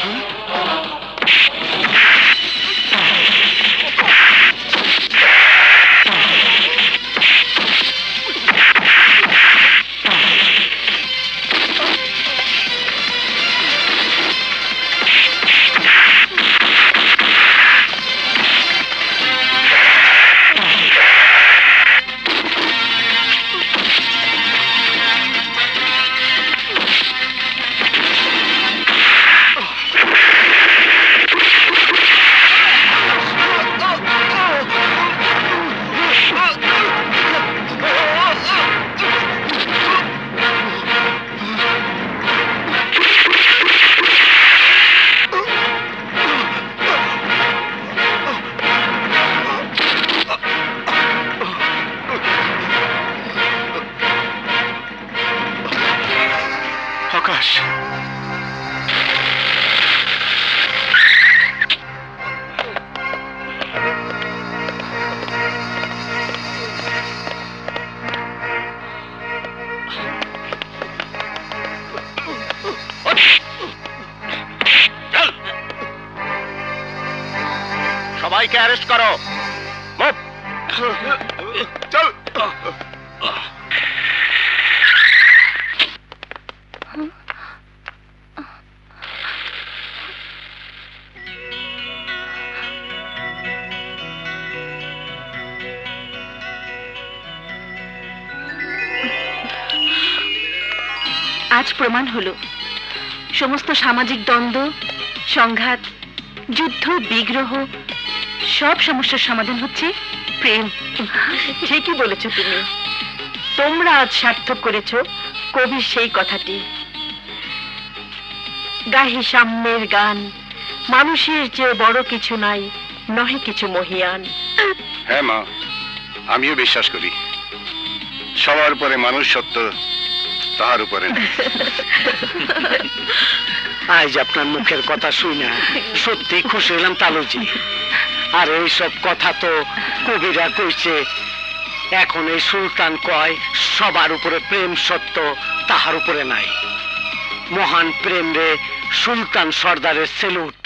সবাইকে অ্যারেস্ট করো। চল।
আজ প্রমাণ হলো সমস্ত সামাজিক দ্বন্দ্ব, সংঘাত, যুদ্ধ, বিগ্রহ, সব সমস্যার সমাধান হচ্ছে প্রেম। ঠিকই বলেছ তুমি। তোমরা আজ সার্থক করেছ কবির সেই কথাটি। গাহি সাম্যের গান, মানুষের চেয়ে বড় কিছু নাই, নহে কিছু মহিয়ান।
হ্যাঁ মা, আমিও বিশ্বাস করি সবার উপরে মানুষ সত্য, তাহার উপরে না।
আজ আপনার মুখের কথা শুনে সত্যি খুশি হলাম তালুজি। আর এইসব কথা তো কবিরা কইছে, এখন এই সুলতান কয় সবার উপরে প্রেম সত্য, তাহার উপরে নাই। মহান প্রেম রে সুলতান সর্দারের সেলুট।